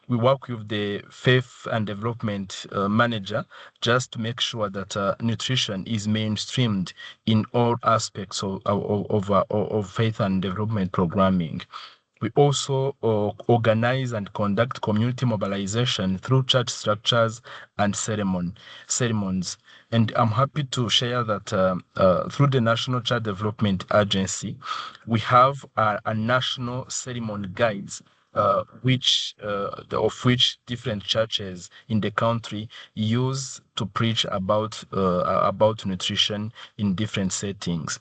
we work with the faith and development manager just to make sure that nutrition is mainstreamed in all aspects of faith and development programming. We also organize and conduct community mobilization through church structures and ceremonies. And I'm happy to share that through the National Child Development Agency, we have a national ceremony guides of which different churches in the country use to preach about nutrition in different settings.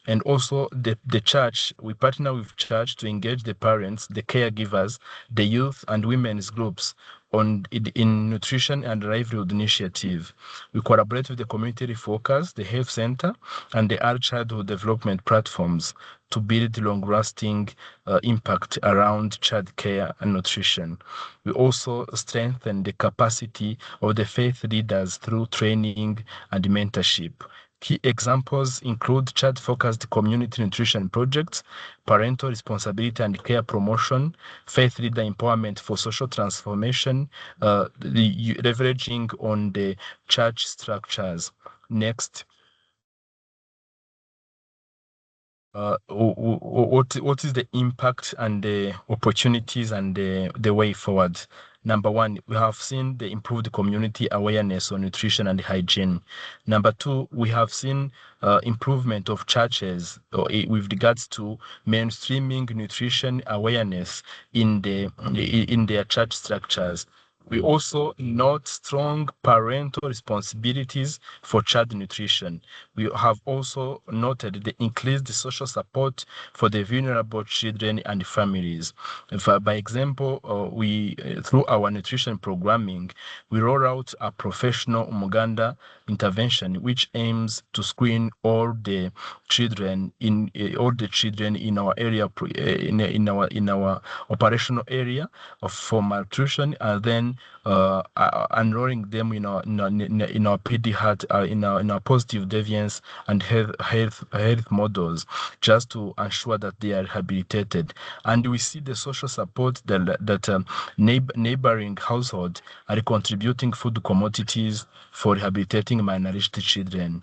And also the church, we partner with church to engage the parents, the caregivers, the youth and women's groups in nutrition and livelihood initiative. We collaborate with the community refocus, the health center, and the early childhood development platforms to build long-lasting impact around child care and nutrition. We also strengthen the capacity of the faith leaders through training and mentorship. Key examples include child-focused community nutrition projects, parental responsibility and care promotion, faith leader empowerment for social transformation, leveraging on the church structures. Next. What is the impact and the opportunities and the way forward? Number one, we have seen the improved community awareness on nutrition and hygiene. Number two, we have seen improvement of churches with regards to mainstreaming nutrition awareness in their church structures. We also note strong parental responsibilities for child nutrition. We have also noted the increased social support for the vulnerable children and families. By example, through our nutrition programming, we roll out a professional Umuganda intervention which aims to screen all the children in our area in our operational area for malnutrition, and then enrolling them in our PD heart in our positive deviance and health models, just to ensure that they are rehabilitated. And we see the social support that neighboring households are contributing food commodities for rehabilitating malnourished children.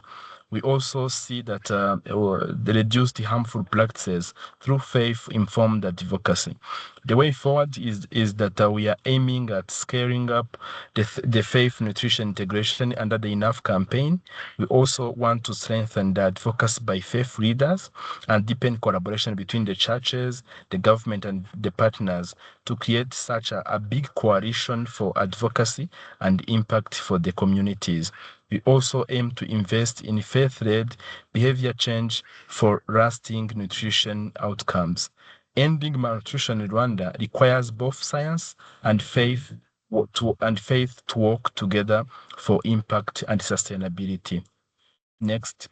We also see that the reduced harmful practices through faith-informed advocacy. The way forward is that we are aiming at scaling up the faith nutrition integration under the Enough campaign. We also want to strengthen the advocacy by faith leaders and deepen collaboration between the churches, the government, and the partners to create such a big coalition for advocacy and impact for the communities. We also aim to invest in faith-led behavior change for lasting nutrition outcomes. Ending malnutrition in Rwanda requires both science and faith to work together for impact and sustainability. Next.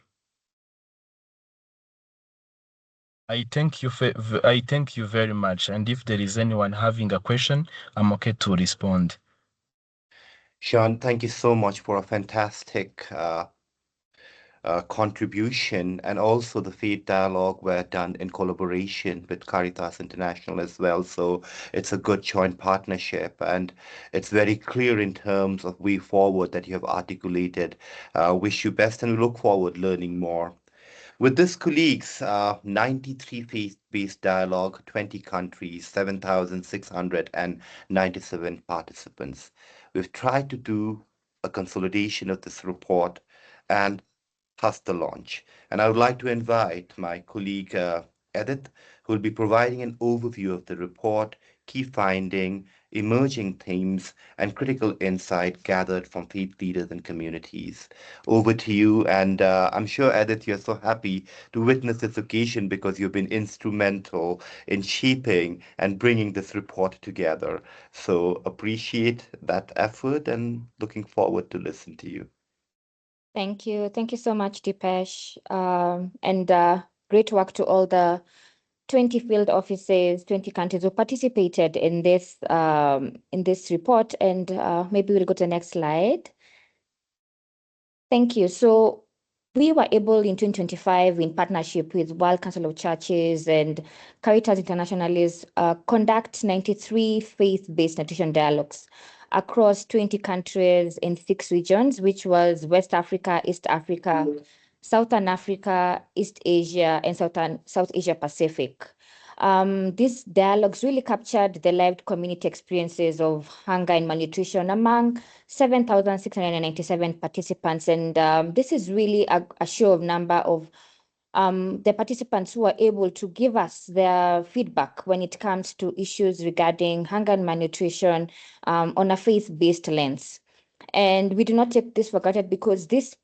I thank you very much. And if there is anyone having a question, I'm okay to respond. Sean, thank you so much for a fantastic contribution, and also the faith dialogue were done in collaboration with Caritas International as well. So it's a good joint partnership, and it's very clear in terms of way forward that you have articulated. Wish you best, and we look forward learning more. With this, colleagues, 93 faith-based dialogue, 20 countries, 7,697 participants. We've tried to do a consolidation of this report and thus the launch. And I would like to invite my colleague Edith, who will be providing an overview of the report, key finding, emerging themes, and critical insight gathered from faith leaders and communities. Over to you, and I'm sure, Edith, you're so happy to witness this occasion because you've been instrumental in shaping and bringing this report together. So appreciate that effort and looking forward to listen to you. Thank you. Thank you so much, Dipesh. And great work to all the 20 field offices, 20 countries who participated in this report. And maybe we'll go to the next slide. Thank you. So we were able in 2025, in partnership with World Council of Churches and Caritas Internationalis, conduct 93 faith-based nutrition dialogues across 20 countries in 6 regions, which was West Africa, East Africa, Southern Africa, East Asia, and South Asia Pacific. These dialogues really captured the lived community experiences of hunger and malnutrition among 7,697 participants. And this is really a show of number of the participants who are able to give us their feedback when it comes to issues regarding hunger and malnutrition on a faith-based lens. And we do not take this for granted because this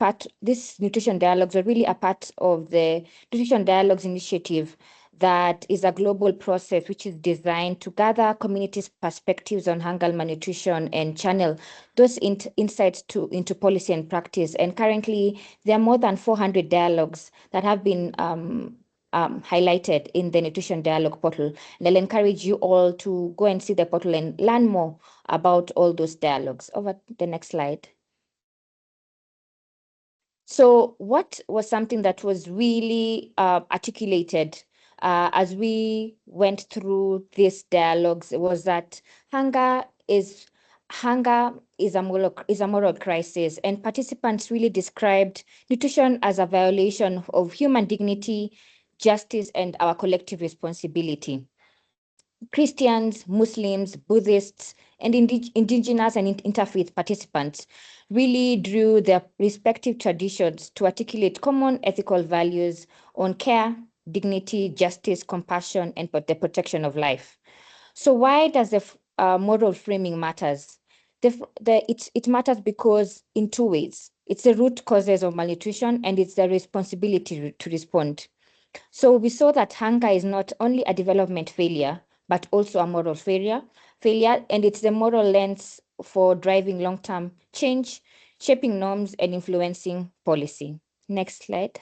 nutrition dialogues are really a part of the Nutrition Dialogues Initiative that is a global process which is designed to gather communities' perspectives on hunger and malnutrition and channel those insights into policy and practice. And currently, there are more than 400 dialogues that have been highlighted in the Nutrition Dialogue portal. And I'll encourage you all to go and see the portal and learn more about all those dialogues. Over to the next slide. So what was something that was really articulated as we went through these dialogues was that hunger is a moral crisis, and participants really described nutrition as a violation of human dignity, justice, and our collective responsibility. Christians, Muslims, Buddhists, and indigenous and interfaith participants really drew their respective traditions to articulate common ethical values on care, dignity, justice, compassion, and the protection of life. So why does the moral framing matters? It matters because in 2 ways. It's the root causes of malnutrition, and it's the responsibility to respond. So we saw that hunger is not only a development failure, but also a moral failure, and it's the moral lens for driving long-term change, shaping norms, and influencing policy. Next slide.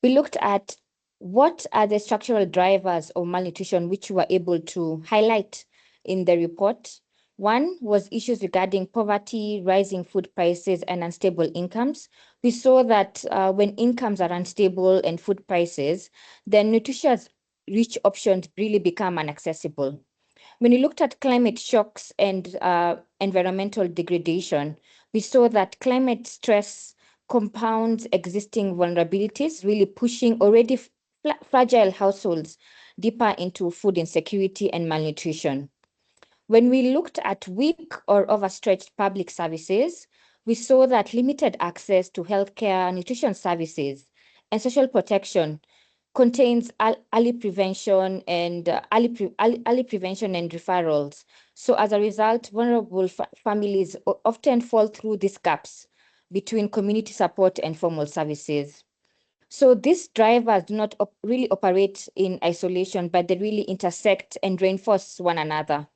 We looked at what are the structural drivers of malnutrition, which we were able to highlight in the report. One was issues regarding poverty, rising food prices, and unstable incomes. We saw that when incomes are unstable and food prices, then nutritious-rich options really become inaccessible. When we looked at climate shocks and environmental degradation, we saw that climate stress compounds existing vulnerabilities, really pushing already fragile households deeper into food insecurity and malnutrition. When we looked at weak or overstretched public services, we saw that limited access to healthcare, nutrition services, and social protection contains early prevention and early prevention and referrals. So as a result, vulnerable families often fall through these gaps between community support and formal services. So these drivers do not really operate in isolation, but they really intersect and reinforce one another.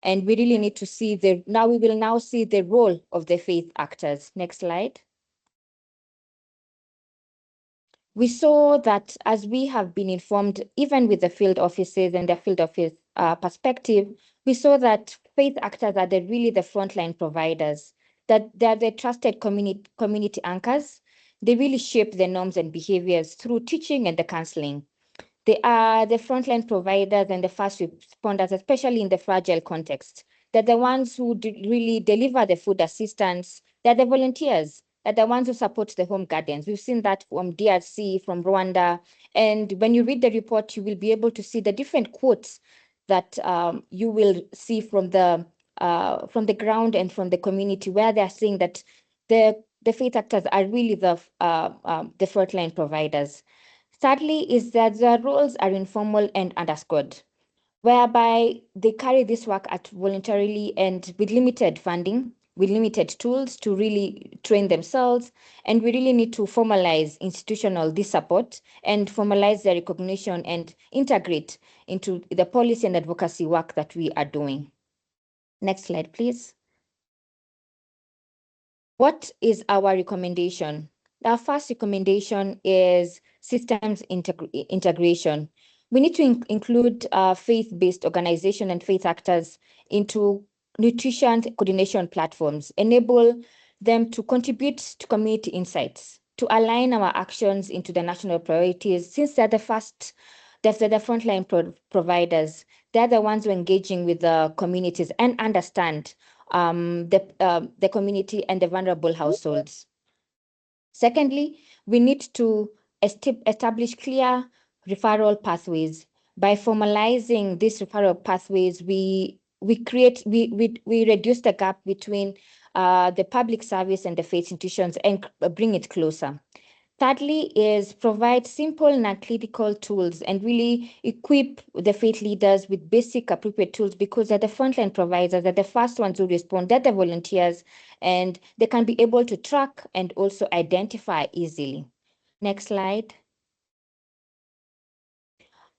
And we really need to see we will now see the role of the faith actors. Next slide. We saw that as we have been informed, even with the field offices and the field office perspective, we saw that faith actors are really the frontline providers. that they're the trusted community anchors. They really shape the norms and behaviors through teaching and the counseling. They are the frontline providers and the first responders, especially in the fragile context. They're the ones who really deliver the food assistance. They're the volunteers. They're the ones who support the home gardens. We've seen that from DRC, from Rwanda. And when you read the report, you will be able to see the different quotes that you will see from the ground and from the community, where they're saying that the faith actors are really the frontline providers. Sadly, is that their roles are informal and underscored, whereby they carry this work at voluntarily and with limited funding, with limited tools to really train themselves. And we really need to formalize institutional this support and formalize their recognition and integrate into the policy and advocacy work that we are doing. Next slide, please. What is our recommendation? Our first recommendation is systems integration. We need to include faith-based organization and faith actors into nutrition coordination platforms, enable them to contribute to community insights, to align our actions into the national priorities, since they're the frontline providers. They're the ones who are engaging with the communities and understand the community and the vulnerable households. Secondly, we need to establish clear referral pathways. By formalizing these referral pathways, we reduce the gap between the public service and the faith institutions and bring it closer. Thirdly is provide simple non-clinical tools and really equip the faith leaders with basic appropriate tools, because they're the frontline providers, they're the first ones who respond, they're the volunteers, and they can be able to track and also identify easily. Next slide.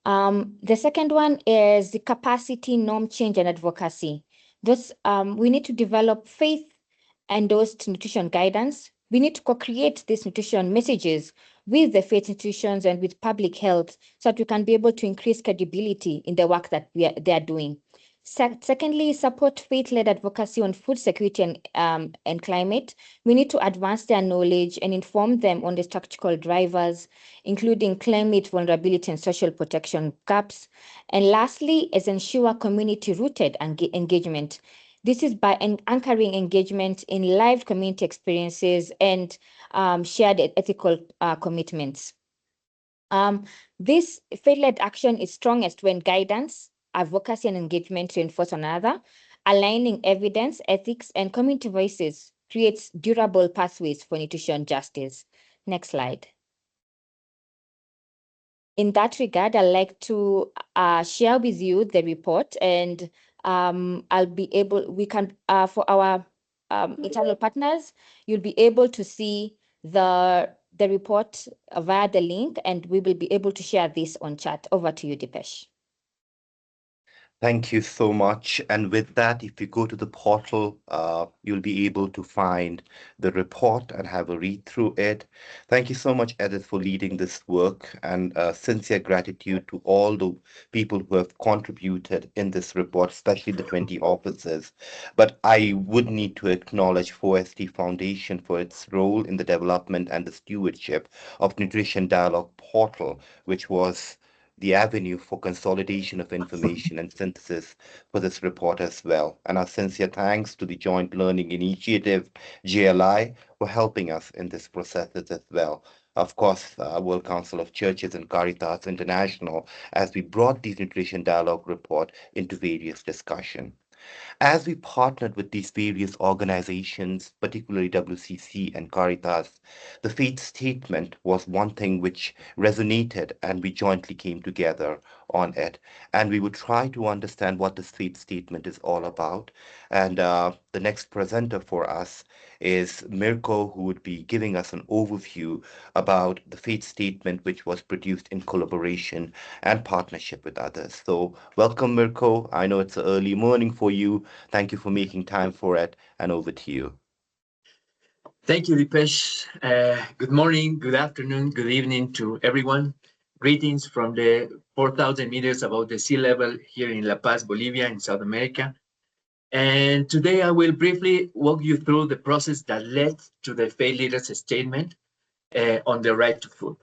The second one is the capacity, norm change, and advocacy. We need to develop faith-endorsed nutrition guidance. We need to co-create these nutrition messages with the faith institutions and with public health, so that we can be able to increase credibility in the work that they are doing. Secondly, support faith-led advocacy on food security and climate. We need to advance their knowledge and inform them on the structural drivers, including climate vulnerability and social protection gaps. And lastly, is ensure community-rooted engagement. This is by anchoring engagement in live community experiences and shared ethical commitments. This faith-led action is strongest when guidance, advocacy, and engagement reinforce one another. Aligning evidence, ethics, and community voices creates durable pathways for nutrition justice. Next slide. In that regard, I'd like to share with you the report, and for our internal partners, you'll be able to see the report via the link, and we will be able to share this on chat. Over to you, Dipesh. Thank you so much. And with that, if you go to the portal, you'll be able to find the report and have a read through it. Thank you so much, Edith, for leading this work, and sincere gratitude to all the people who have contributed in this report, especially the 20 officers. But I would need to acknowledge 4ST Foundation for its role in the development and the stewardship of Nutrition Dialogue Portal, which was the avenue for consolidation of information and synthesis for this report as well. And our sincere thanks to the Joint Learning Initiative, JLI, for helping us in this process as well. Of course, World Council of Churches and Caritas International, as we brought these Nutrition Dialogue report into various discussion. As we partnered with these various organizations, particularly WCC and Caritas, the faith statement was one thing which resonated, and we jointly came together on it. And we would try to understand what this faith statement is all about. And the next presenter for us is Mirko, who would be giving us an overview about the faith statement, which was produced in collaboration and partnership with others. So welcome, Mirko. I know it's an early morning for you. Thank you for making time for it, and over to you. Thank you, Dipesh. Good morning, good afternoon, good evening to everyone. Greetings from the 4,000 meters above the sea level here in La Paz, Bolivia, in South America. And today I will briefly walk you through the process that led to the faith leaders' statement on the right to food.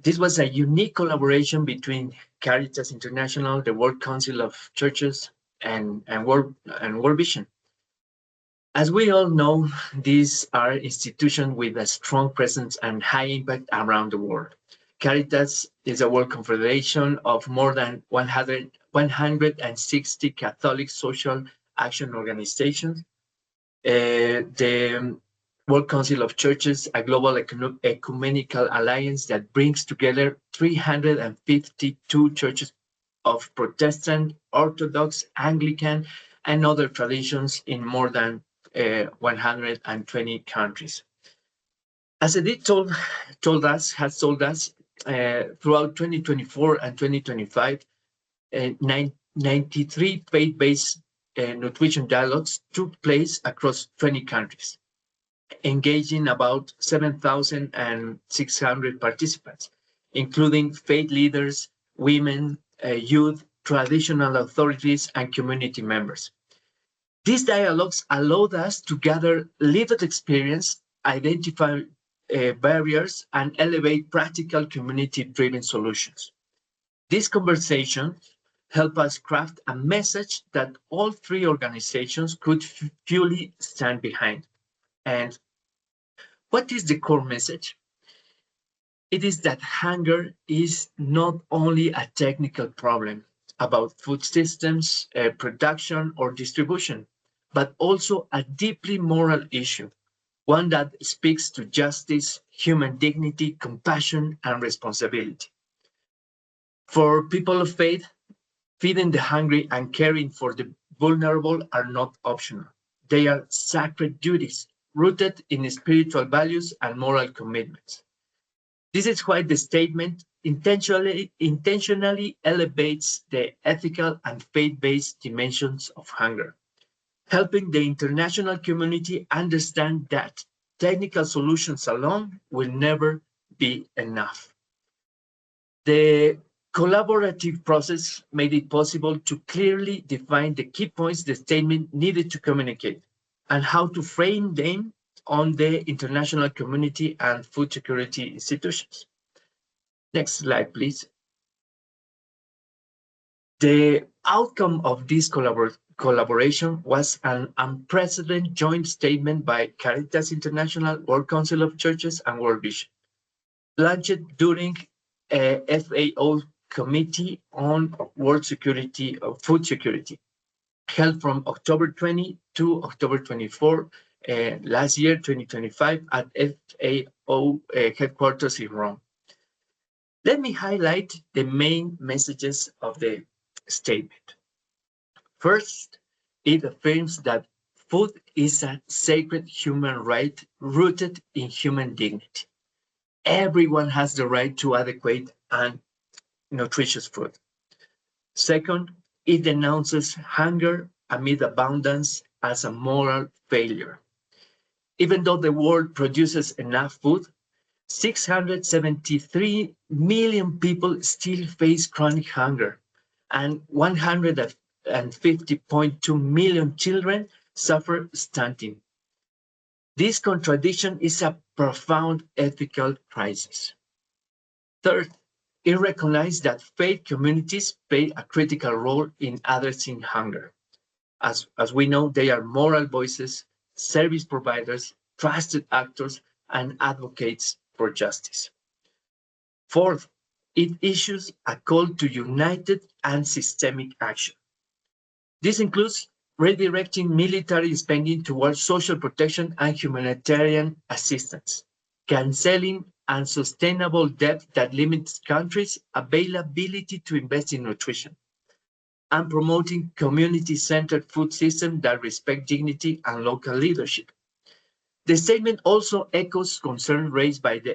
This was a unique collaboration between Caritas International, the World Council of Churches, and World Vision. As we all know, these are institutions with a strong presence and high impact around the world. Caritas is a world confederation of more than 160 Catholic social action organizations. The World Council of Churches, a global ecumenical alliance that brings together 352 churches of Protestant, Orthodox, Anglican, and other traditions in more than 120 countries. As Edith has told us, throughout 2024 and 2025, 93 faith-based nutrition dialogues took place across 20 countries, engaging about 7,600 participants, including faith leaders, women, youth, traditional authorities, and community members. These dialogues allowed us to gather lived experience, identify barriers, and elevate practical community-driven solutions. These conversations help us craft a message that all three organizations could fully stand behind. And what is the core message? It is that hunger is not only a technical problem about food systems, production, or distribution, but also a deeply moral issue, one that speaks to justice, human dignity, compassion, and responsibility. For people of faith, feeding the hungry and caring for the vulnerable are not optional. They are sacred duties rooted in spiritual values and moral commitments. This is why the statement intentionally elevates the ethical and faith-based dimensions of hunger, helping the international community understand that technical solutions alone will never be enough. The collaborative process made it possible to clearly define the key points the statement needed to communicate and how to frame them on the international community and food security institutions. Next slide, please. The outcome of this collaboration was an unprecedented joint statement by Caritas International, World Council of Churches, and World Vision, launched during a FAO Committee on World Security, Food Security, held from October 20 to October 24 last year, 2025, at FAO headquarters in Rome. Let me highlight the main messages of the statement. First, it affirms that food is a sacred human right rooted in human dignity. Everyone has the right to adequate and nutritious food. Second, it denounces hunger amid abundance as a moral failure. Even though the world produces enough food, 673 million people still face chronic hunger, and 150.2 million children suffer stunting. This contradiction is a profound ethical crisis. Third, it recognized that faith communities play a critical role in addressing hunger. As we know, they are moral voices, service providers, trusted actors, and advocates for justice. Fourth, it issues a call to united and systemic action. This includes redirecting military spending towards social protection and humanitarian assistance, canceling unsustainable debt that limits countries' availability to invest in nutrition, and promoting community-centered food systems that respect dignity and local leadership. The statement also echoes concerns raised by the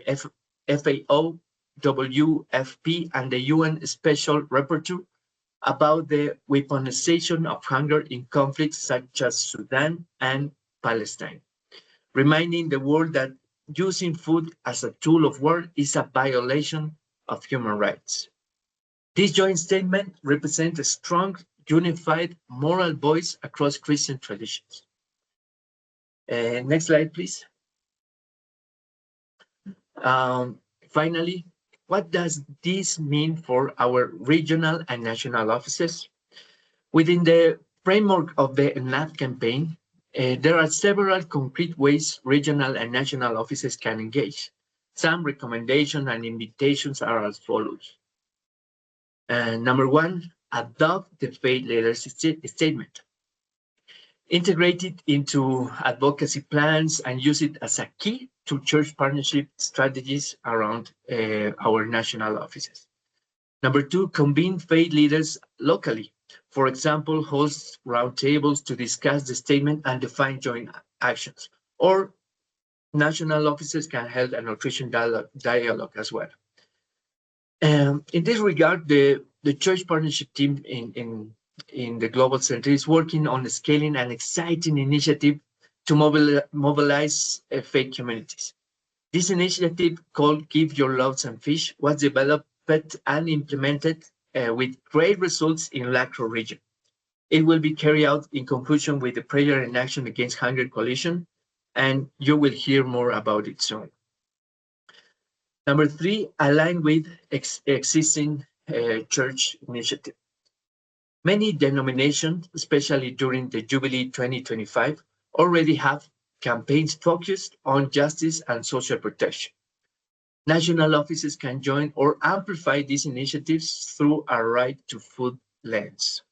FAO, WFP, and the UN Special Rapporteur about the weaponization of hunger in conflicts such as Sudan and Palestine, reminding the world that using food as a tool of war is a violation of human rights. This joint statement represents a strong unified moral voice across Christian traditions. Next slide, please. Finally, what does this mean for our regional and national offices? Within the framework of the ENAF campaign, there are several concrete ways regional and national offices can engage. Some recommendations and invitations are as follows. Number one, adopt the faith leaders statement. Integrate it into advocacy plans and use it as a key to church partnership strategies around our national offices. Number two, convene faith leaders locally. For example, host roundtables to discuss the statement and define joint actions. Or national offices can hold a nutrition dialogue as well. In this regard, the church partnership team in the Global Center is working on scaling an exciting initiative to mobilize faith communities. This initiative, called Give Your Loaves and Fish, was developed and implemented with great results in Lacro region. It will be carried out in conjunction with the Prayer and Action Against Hunger Coalition, and you will hear more about it soon. Number three, align with existing church initiative. Many denominations, especially during the Jubilee 2025, already have campaigns focused on justice and social protection. National offices can join or amplify these initiatives through a right to food lens.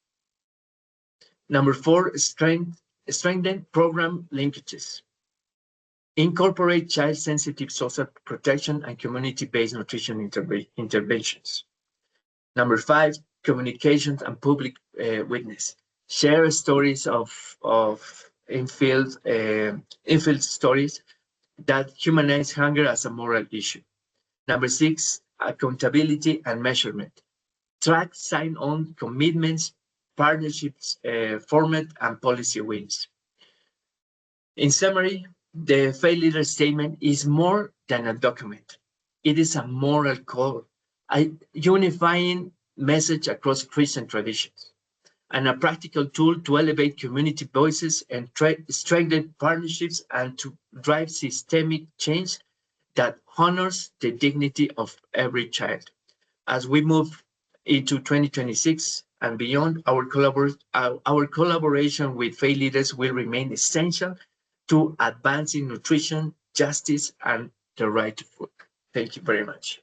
Number four, strengthen program linkages. Incorporate child-sensitive social protection and community-based nutrition interventions. Number five, communications and public witness. Share stories of infield stories that humanize hunger as a moral issue. Number six, accountability and measurement. Track sign-on commitments, partnerships, format, and policy wins. In summary, the faith leader statement is more than a document. It is a moral code, a unifying message across Christian traditions, and a practical tool to elevate community voices and strengthen partnerships and to drive systemic change that honors the dignity of every child. As we move into 2026 and beyond, our collaboration with faith leaders will remain essential to advancing nutrition, justice, and the right to food. Thank you very much.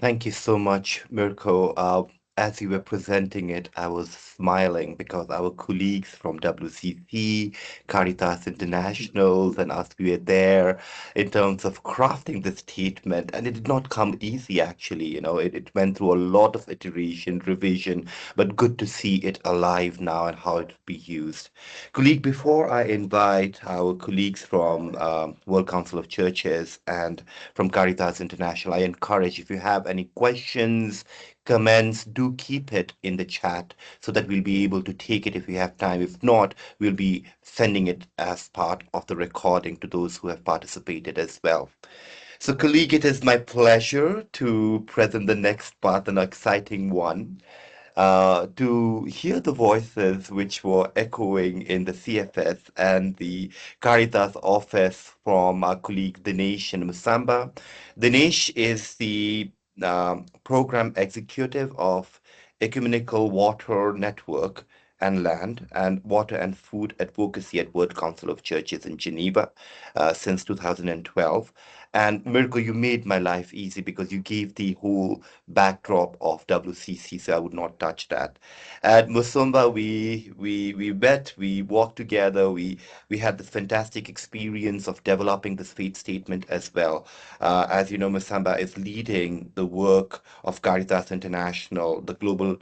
Thank you so much, Mirko. As you were presenting it, I was smiling because our colleagues from WCC, Caritas Internationals, and us, we were there in terms of crafting the statement. And it did not come easy, actually. It went through a lot of iteration, revision, but good to see it alive now and how it will be used. Colleague, before I invite our colleagues from World Council of Churches and from Caritas International, I encourage, if you have any questions, comments, do keep it in the chat so that we'll be able to take it if we have time. If not, we'll be sending it as part of the recording to those who have participated as well. So, colleague, it is my pleasure to present the next part, an exciting one. To hear the voices which were echoing in the CFS and the Caritas office from our colleague Dinesh in Musamba. Dinesh is the program executive of Ecumenical Water Network and Land and Water and Food Advocacy at World Council of Churches in Geneva since 2012. And Mirko, you made my life easy because you gave the whole backdrop of WCC, so I would not touch that. At Musumba, we met, we walked together, we had this fantastic experience of developing this faith statement as well. As you know, Musamba is leading the work of Caritas International, the global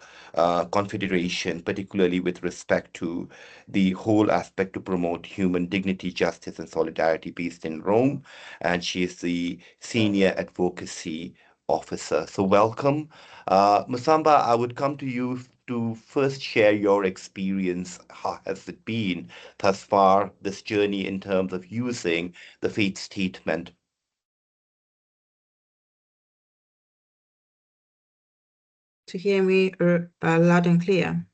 confederation, particularly with respect to the whole aspect to promote human dignity, justice, and solidarity based in Rome. And she is the senior advocacy officer. So welcome. Musamba, I would come to you to first share your experience. How has it been thus far, this journey in terms of using the faith statement? to hear me loud and clear?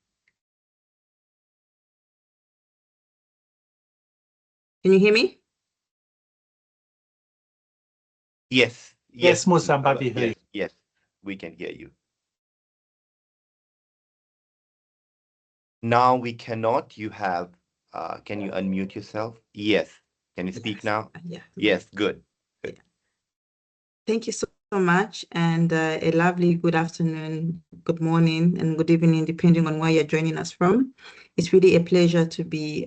Can you hear me? Yes, Yes, Musamba, Musamba, we hear you. yes, we can hear you. Now we cannot. You have, can you unmute yourself? Yes. Can you speak Yes. now? Yeah. Yes, good. Yeah. Thank you so much, and a lovely good afternoon, good morning, and good evening, depending on where you're joining us from. It's really a pleasure to be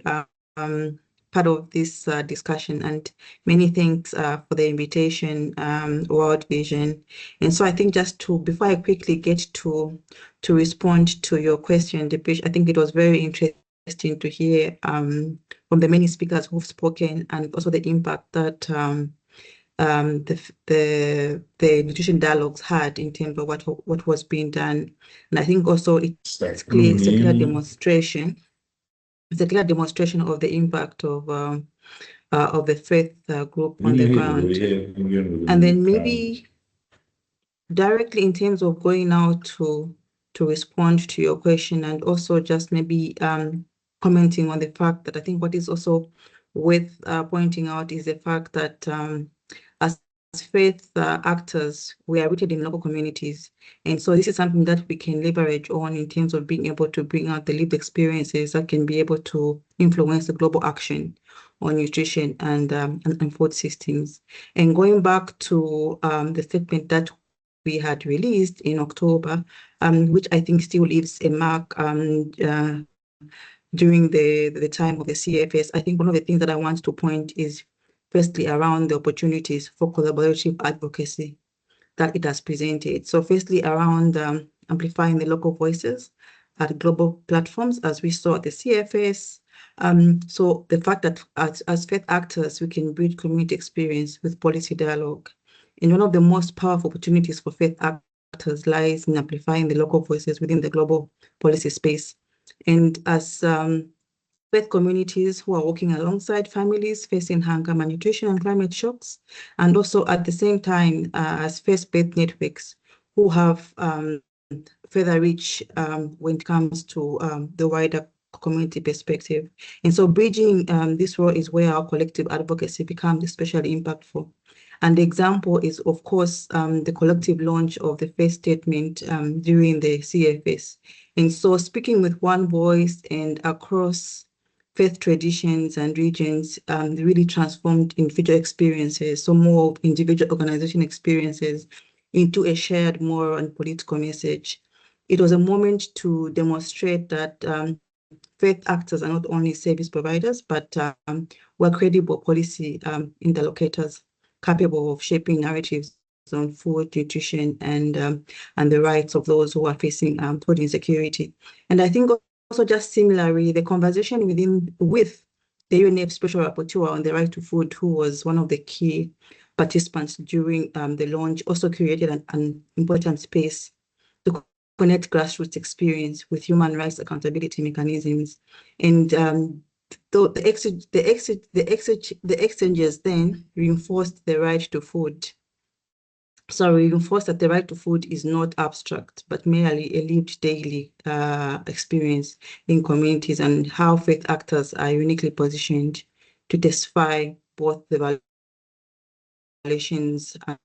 part of this discussion, and many thanks for the invitation, World Vision. And so I think before I quickly get to respond to your question, Dipesh, I think it was very interesting to hear from the many speakers who've spoken, and also the impact that the nutrition dialogues had in terms of what was being done. And I think also it's clear, it's a clear demonstration. It's a clear demonstration of the impact of the faith group on the ground. And then maybe directly in terms of going out to respond to your question, and also just maybe commenting on the fact that I think what is also worth pointing out is the fact that as faith actors, we are rooted in local communities. And so this is something that we can leverage on in terms of being able to bring out the lived experiences that can be able to influence the global action on nutrition and food systems. And going back to the statement that we had released in October, which I think still leaves a mark during the time of the CFS. I think one of the things that I want to point is firstly around the opportunities for collaborative advocacy that it has presented. So firstly around amplifying the local voices at global platforms, as we saw at the CFS. So the fact that as faith actors, we can build community experience with policy dialogue. And one of the most powerful opportunities for faith actors lies in amplifying the local voices within the global policy space. And as faith communities who are working alongside families facing hunger, malnutrition, and climate shocks, and also at the same time as faith-based networks who have further reach when it comes to the wider community perspective. And so bridging this role is where our collective advocacy becomes especially impactful. And the example is, of course, the collective launch of the first statement during the CFS. And so speaking with one voice and across faith traditions and regions really transformed individual experiences, so more individual organization experiences into a shared moral and political message. It was a moment to demonstrate that faith actors are not only service providers, but were credible policy interlocutors capable of shaping narratives on food, nutrition, and the rights of those who are facing food insecurity. And I think also just similarly, the conversation with the UNF Special Rapporteur on the right to food, who was one of the key participants during the launch, also created an important space to connect grassroots experience with human rights accountability mechanisms. And the exchanges then reinforced the right to food. So we reinforce that the right to food is not abstract, but merely a lived daily experience in communities, and how faith actors are uniquely positioned to testify both the violations and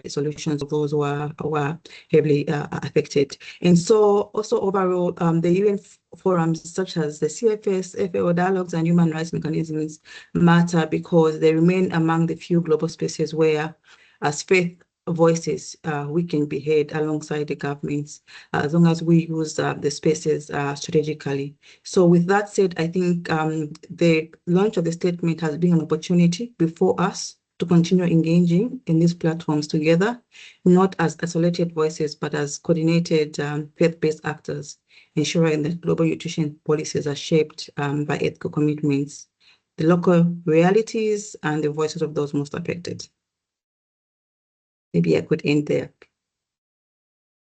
solutions of those who are heavily affected. And so also overall, the UN forums such as the CFS, FAO dialogues, and human rights mechanisms matter because they remain among the few global spaces where, as faith voices, we can be heard alongside the governments, as long as we use the spaces strategically. So with that said, I think the launch of the statement has been an opportunity before us to continue engaging in these platforms together, not as isolated voices, but as coordinated faith-based actors, ensuring that global nutrition policies are shaped by ethical commitments, the local realities, and the voices of those most affected. Maybe I could end there.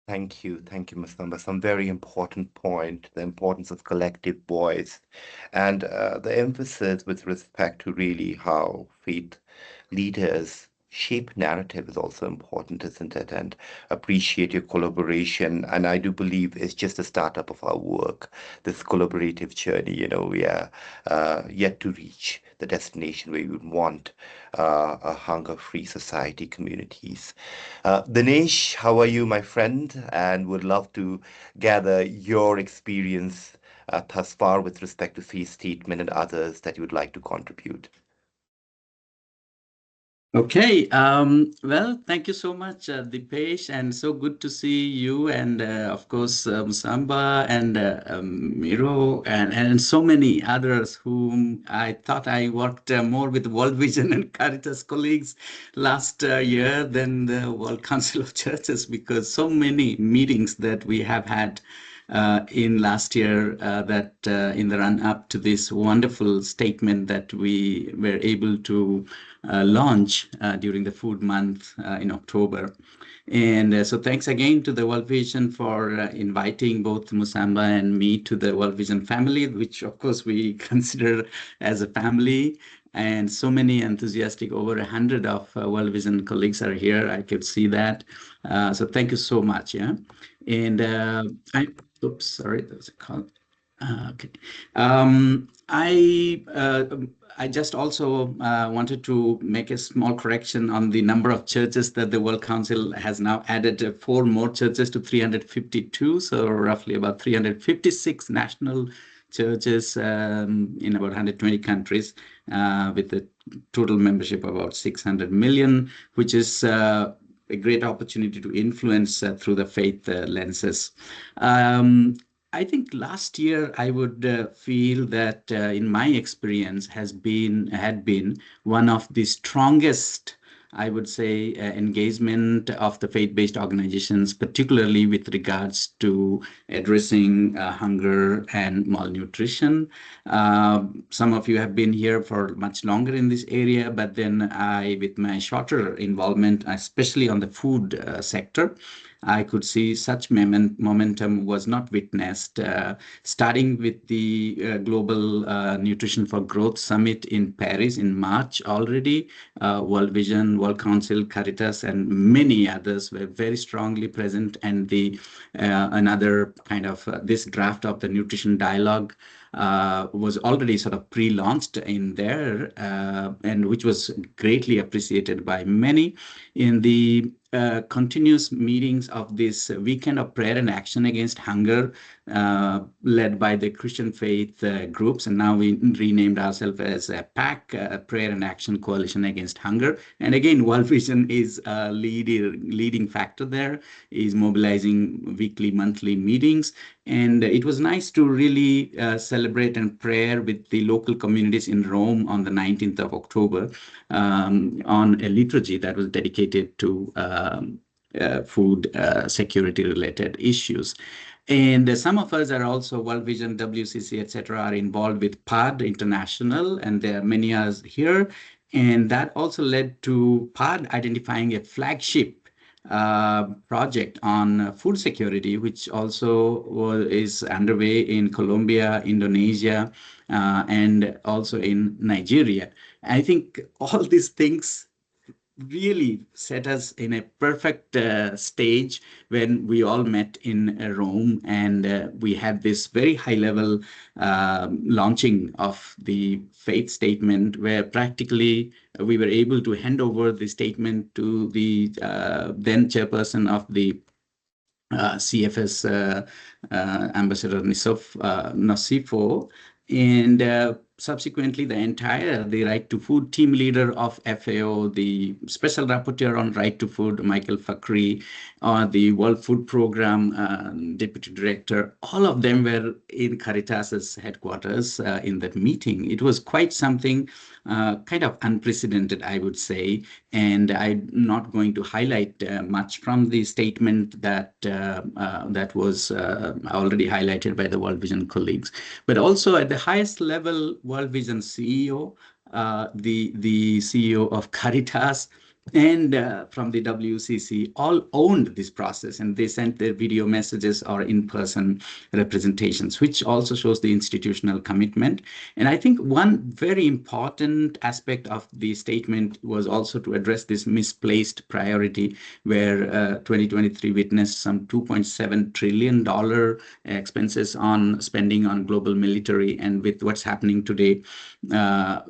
Thank you, Ms. Namba. Some very important point, the importance of collective voice, and the emphasis with respect to really how faith leaders shape narrative is also important, isn't it? And appreciate your collaboration. And I do believe it's just the startup of our work, this collaborative journey. We are yet to reach the destination where we would want a hunger-free society, communities. Dinesh, how are you, my friend? And would love to gather your experience thus far with respect to faith statement and others that you would like to contribute. Okay, well, thank you so much, Dipesh, and so good to see you and, of course, Musamba and Miro and so many others whom I thought I worked more with World Vision and Caritas colleagues last year than the World Council of Churches, because so many meetings that we have had in last year that in the run up to this wonderful statement that we were able to launch during the Food Month in October. And so thanks again to the World Vision for inviting both Musamba and me to the World Vision family, which of course we consider as a family. And so many enthusiastic, over 100 of World Vision colleagues are here. I could see that. So thank you so much. Yeah. And oops, sorry, there's a call. Okay. I just also wanted to make a small correction on the number of churches that the World Council has now added 4 more churches to 352, so roughly about 356 national churches in about 120 countries with a total membership of about 600 million, which is a great opportunity to influence through the faith lenses. I think last year I would feel that, in my experience, had been one of the strongest, I would say, engagement of the faith-based organizations, particularly with regards to addressing hunger and malnutrition. Some of you have been here for much longer in this area, but then with my shorter involvement, especially on the food sector, I could see such momentum was not witnessed, starting with the Global Nutrition for Growth Summit in Paris in March already. World Vision, World Council, Caritas, and many others were very strongly present. And another kind of this draft of the Nutrition Dialogue was already sort of pre-launched in there, and which was greatly appreciated by many. In the continuous meetings of this weekend of prayer and action against hunger, led by the Christian faith groups, and now we renamed ourselves as a PAC, Prayer and Action Coalition Against Hunger. And again, World Vision is a leading factor there, is mobilizing weekly, monthly meetings. And it was nice to really celebrate and pray with the local communities in Rome on the 19th of October on a liturgy that was dedicated to food security related issues. And some of us are also World Vision, WCC, etc., are involved with PAD International, and there are many others here. And that also led to PAD identifying a flagship project on food security, which also is underway in Colombia, Indonesia, and also in Nigeria. I think all these things really set us in a perfect stage when we all met in Rome, and we had this very high level launching of the faith statement, where practically we were able to hand over the statement to the then chairperson of the CFS, Ambassador Nosifo, and subsequently the Right to Food team leader of FAO, the special rapporteur on Right to Food, Michael Fakri, the World Food Program deputy director, all of them were in Caritas's headquarters in that meeting. It was quite something kind of unprecedented, I would say, and I'm not going to highlight much from the statement that was already highlighted by the World Vision colleagues, but also at the highest level, World Vision CEO, the CEO of Caritas, and from the WCC all owned this process, and they sent their video messages or in-person representations, which also shows the institutional commitment. And I think one very important aspect of the statement was also to address this misplaced priority, where 2023 witnessed some $2.7 trillion expenses on spending on global military. And with what's happening today,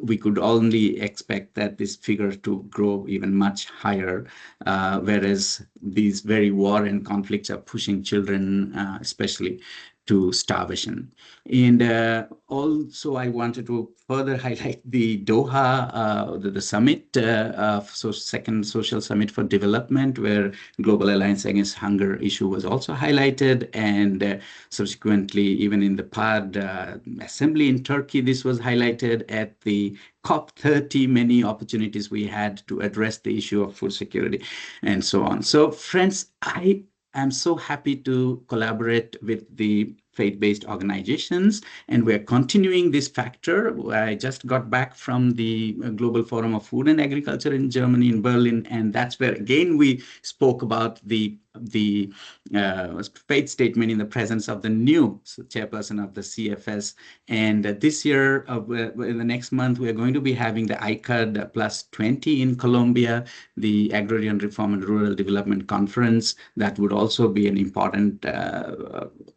we could only expect that this figure to grow even much higher, whereas these very war and conflicts are pushing children, especially, to starvation. And also, I wanted to further highlight the Doha, the summit, second social summit for development, where Global Alliance Against Hunger issue was also highlighted. And subsequently, even in the PAD assembly in Turkey, this was highlighted. At the COP30, many opportunities we had to address the issue of food security and so on. So friends, I'm so happy to collaborate with the faith-based organizations, and we're continuing this factor. I just got back from the Global Forum of Food and Agriculture in Germany, in Berlin, and that's where again we spoke about the faith statement in the presence of the new chairperson of the CFS. And this year, in the next month, we are going to be having the ICAD plus 20 in Colombia, the Agrarian Reform and Rural Development Conference. That would also be an important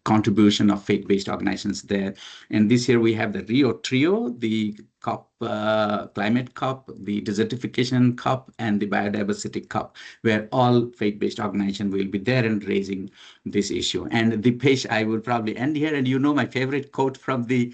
contribution of faith-based organizations there. And this year we have the Rio Trio, the COP, Climate COP, the Desertification COP, and the Biodiversity COP, where all faith-based organizations will be there and raising this issue. And Dipesh, I will probably end here. And you know, my favorite quote from the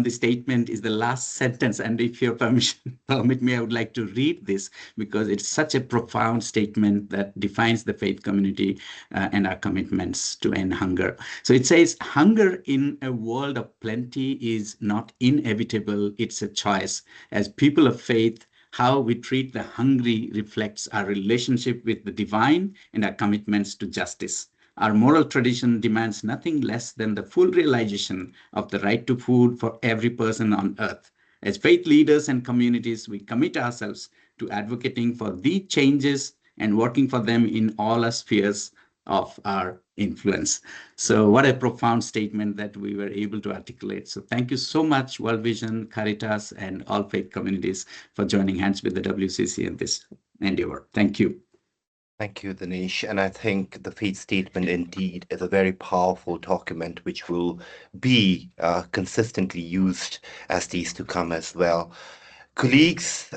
statement is the last sentence. And if your permission permit me, I would like to read this, because it's such a profound statement that defines the faith community and our commitments to end hunger. So it says, hunger in a world of plenty is not inevitable, it's a choice. As people of faith, how we treat the hungry reflects our relationship with the divine and our commitments to justice. Our moral tradition demands nothing less than the full realization of the right to food for every person on earth. As faith leaders and communities, we commit ourselves to advocating for these changes and working for them in all our spheres of our influence. So what a profound statement that we were able to articulate. So thank you so much, World Vision, Caritas, and all faith communities for joining hands with the WCC in this endeavor. Thank you. Thank you, Dinesh. And I think the faith statement indeed is a very powerful document which will be consistently used as days to come as well. Colleagues,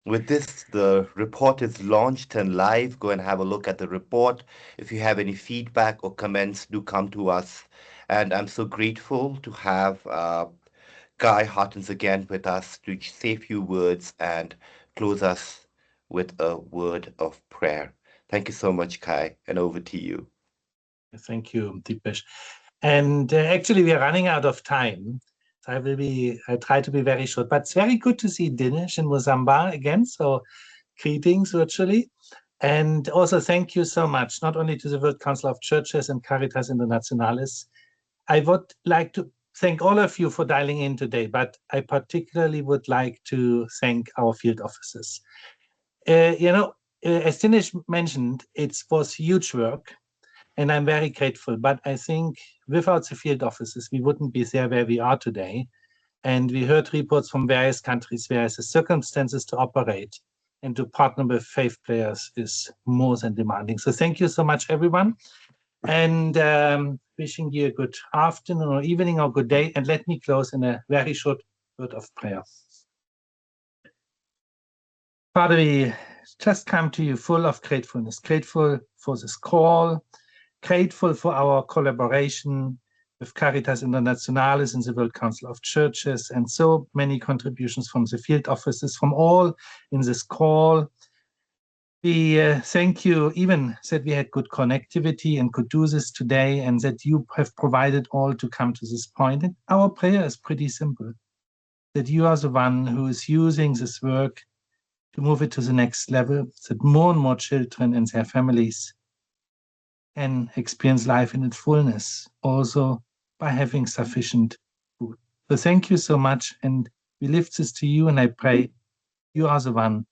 with this, the report is launched and live. Go and have a look at the report. If you have any feedback or comments, do come to us. And I'm so grateful to have Guy Hartens again with us to say a few words and close us with a word of prayer. Thank you so much, Kai, and over to you. Thank you, Dipesh. And actually, we are running out of time. So I try to be very short, but it's very good to see Dinesh and Muzamba again. So greetings virtually. And also thank you so much, not only to the World Council of Churches and Caritas Internationalis. I would like to thank all of you for dialing in today, but I particularly would like to thank our field officers. As Dinesh mentioned, it was huge work, and I'm very grateful. But I think without the field officers, we wouldn't be there where we are today. And we heard reports from various countries where the circumstances to operate and to partner with faith players is more than demanding. So thank you so much, everyone. And wishing you a good afternoon or evening or good day. And let me close in a very short word of prayer. Father, we just come to you full of gratefulness, grateful for this call, grateful for our collaboration with Caritas Internationalis and the World Council of Churches, and so many contributions from the field offices, from all in this call. We thank you even that we had good connectivity and could do this today, and that you have provided all to come to this point. And our prayer is pretty simple, that you are the one who is using this work to move it to the next level, that more and more children and their families can experience life in its fullness, also by having sufficient food. So thank you so much, and we lift this to you, and I pray you are the one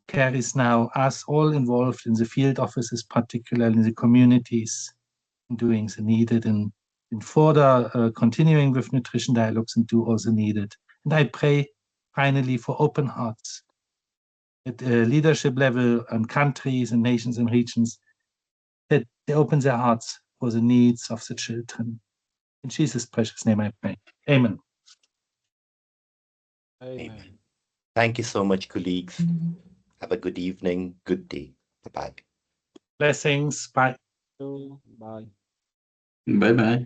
carries now us all involved in the field offices, particularly in the communities, doing the needed and further continuing with nutrition dialogues and do all the needed. And I pray finally for open hearts at leadership level and countries and nations and regions, that they open their hearts for the needs of the children. In Jesus' precious name I pray. Amen. Amen. Thank you so much, colleagues. Have a good evening, good day. Bye-bye. Blessings. Bye. Bye. Bye-bye.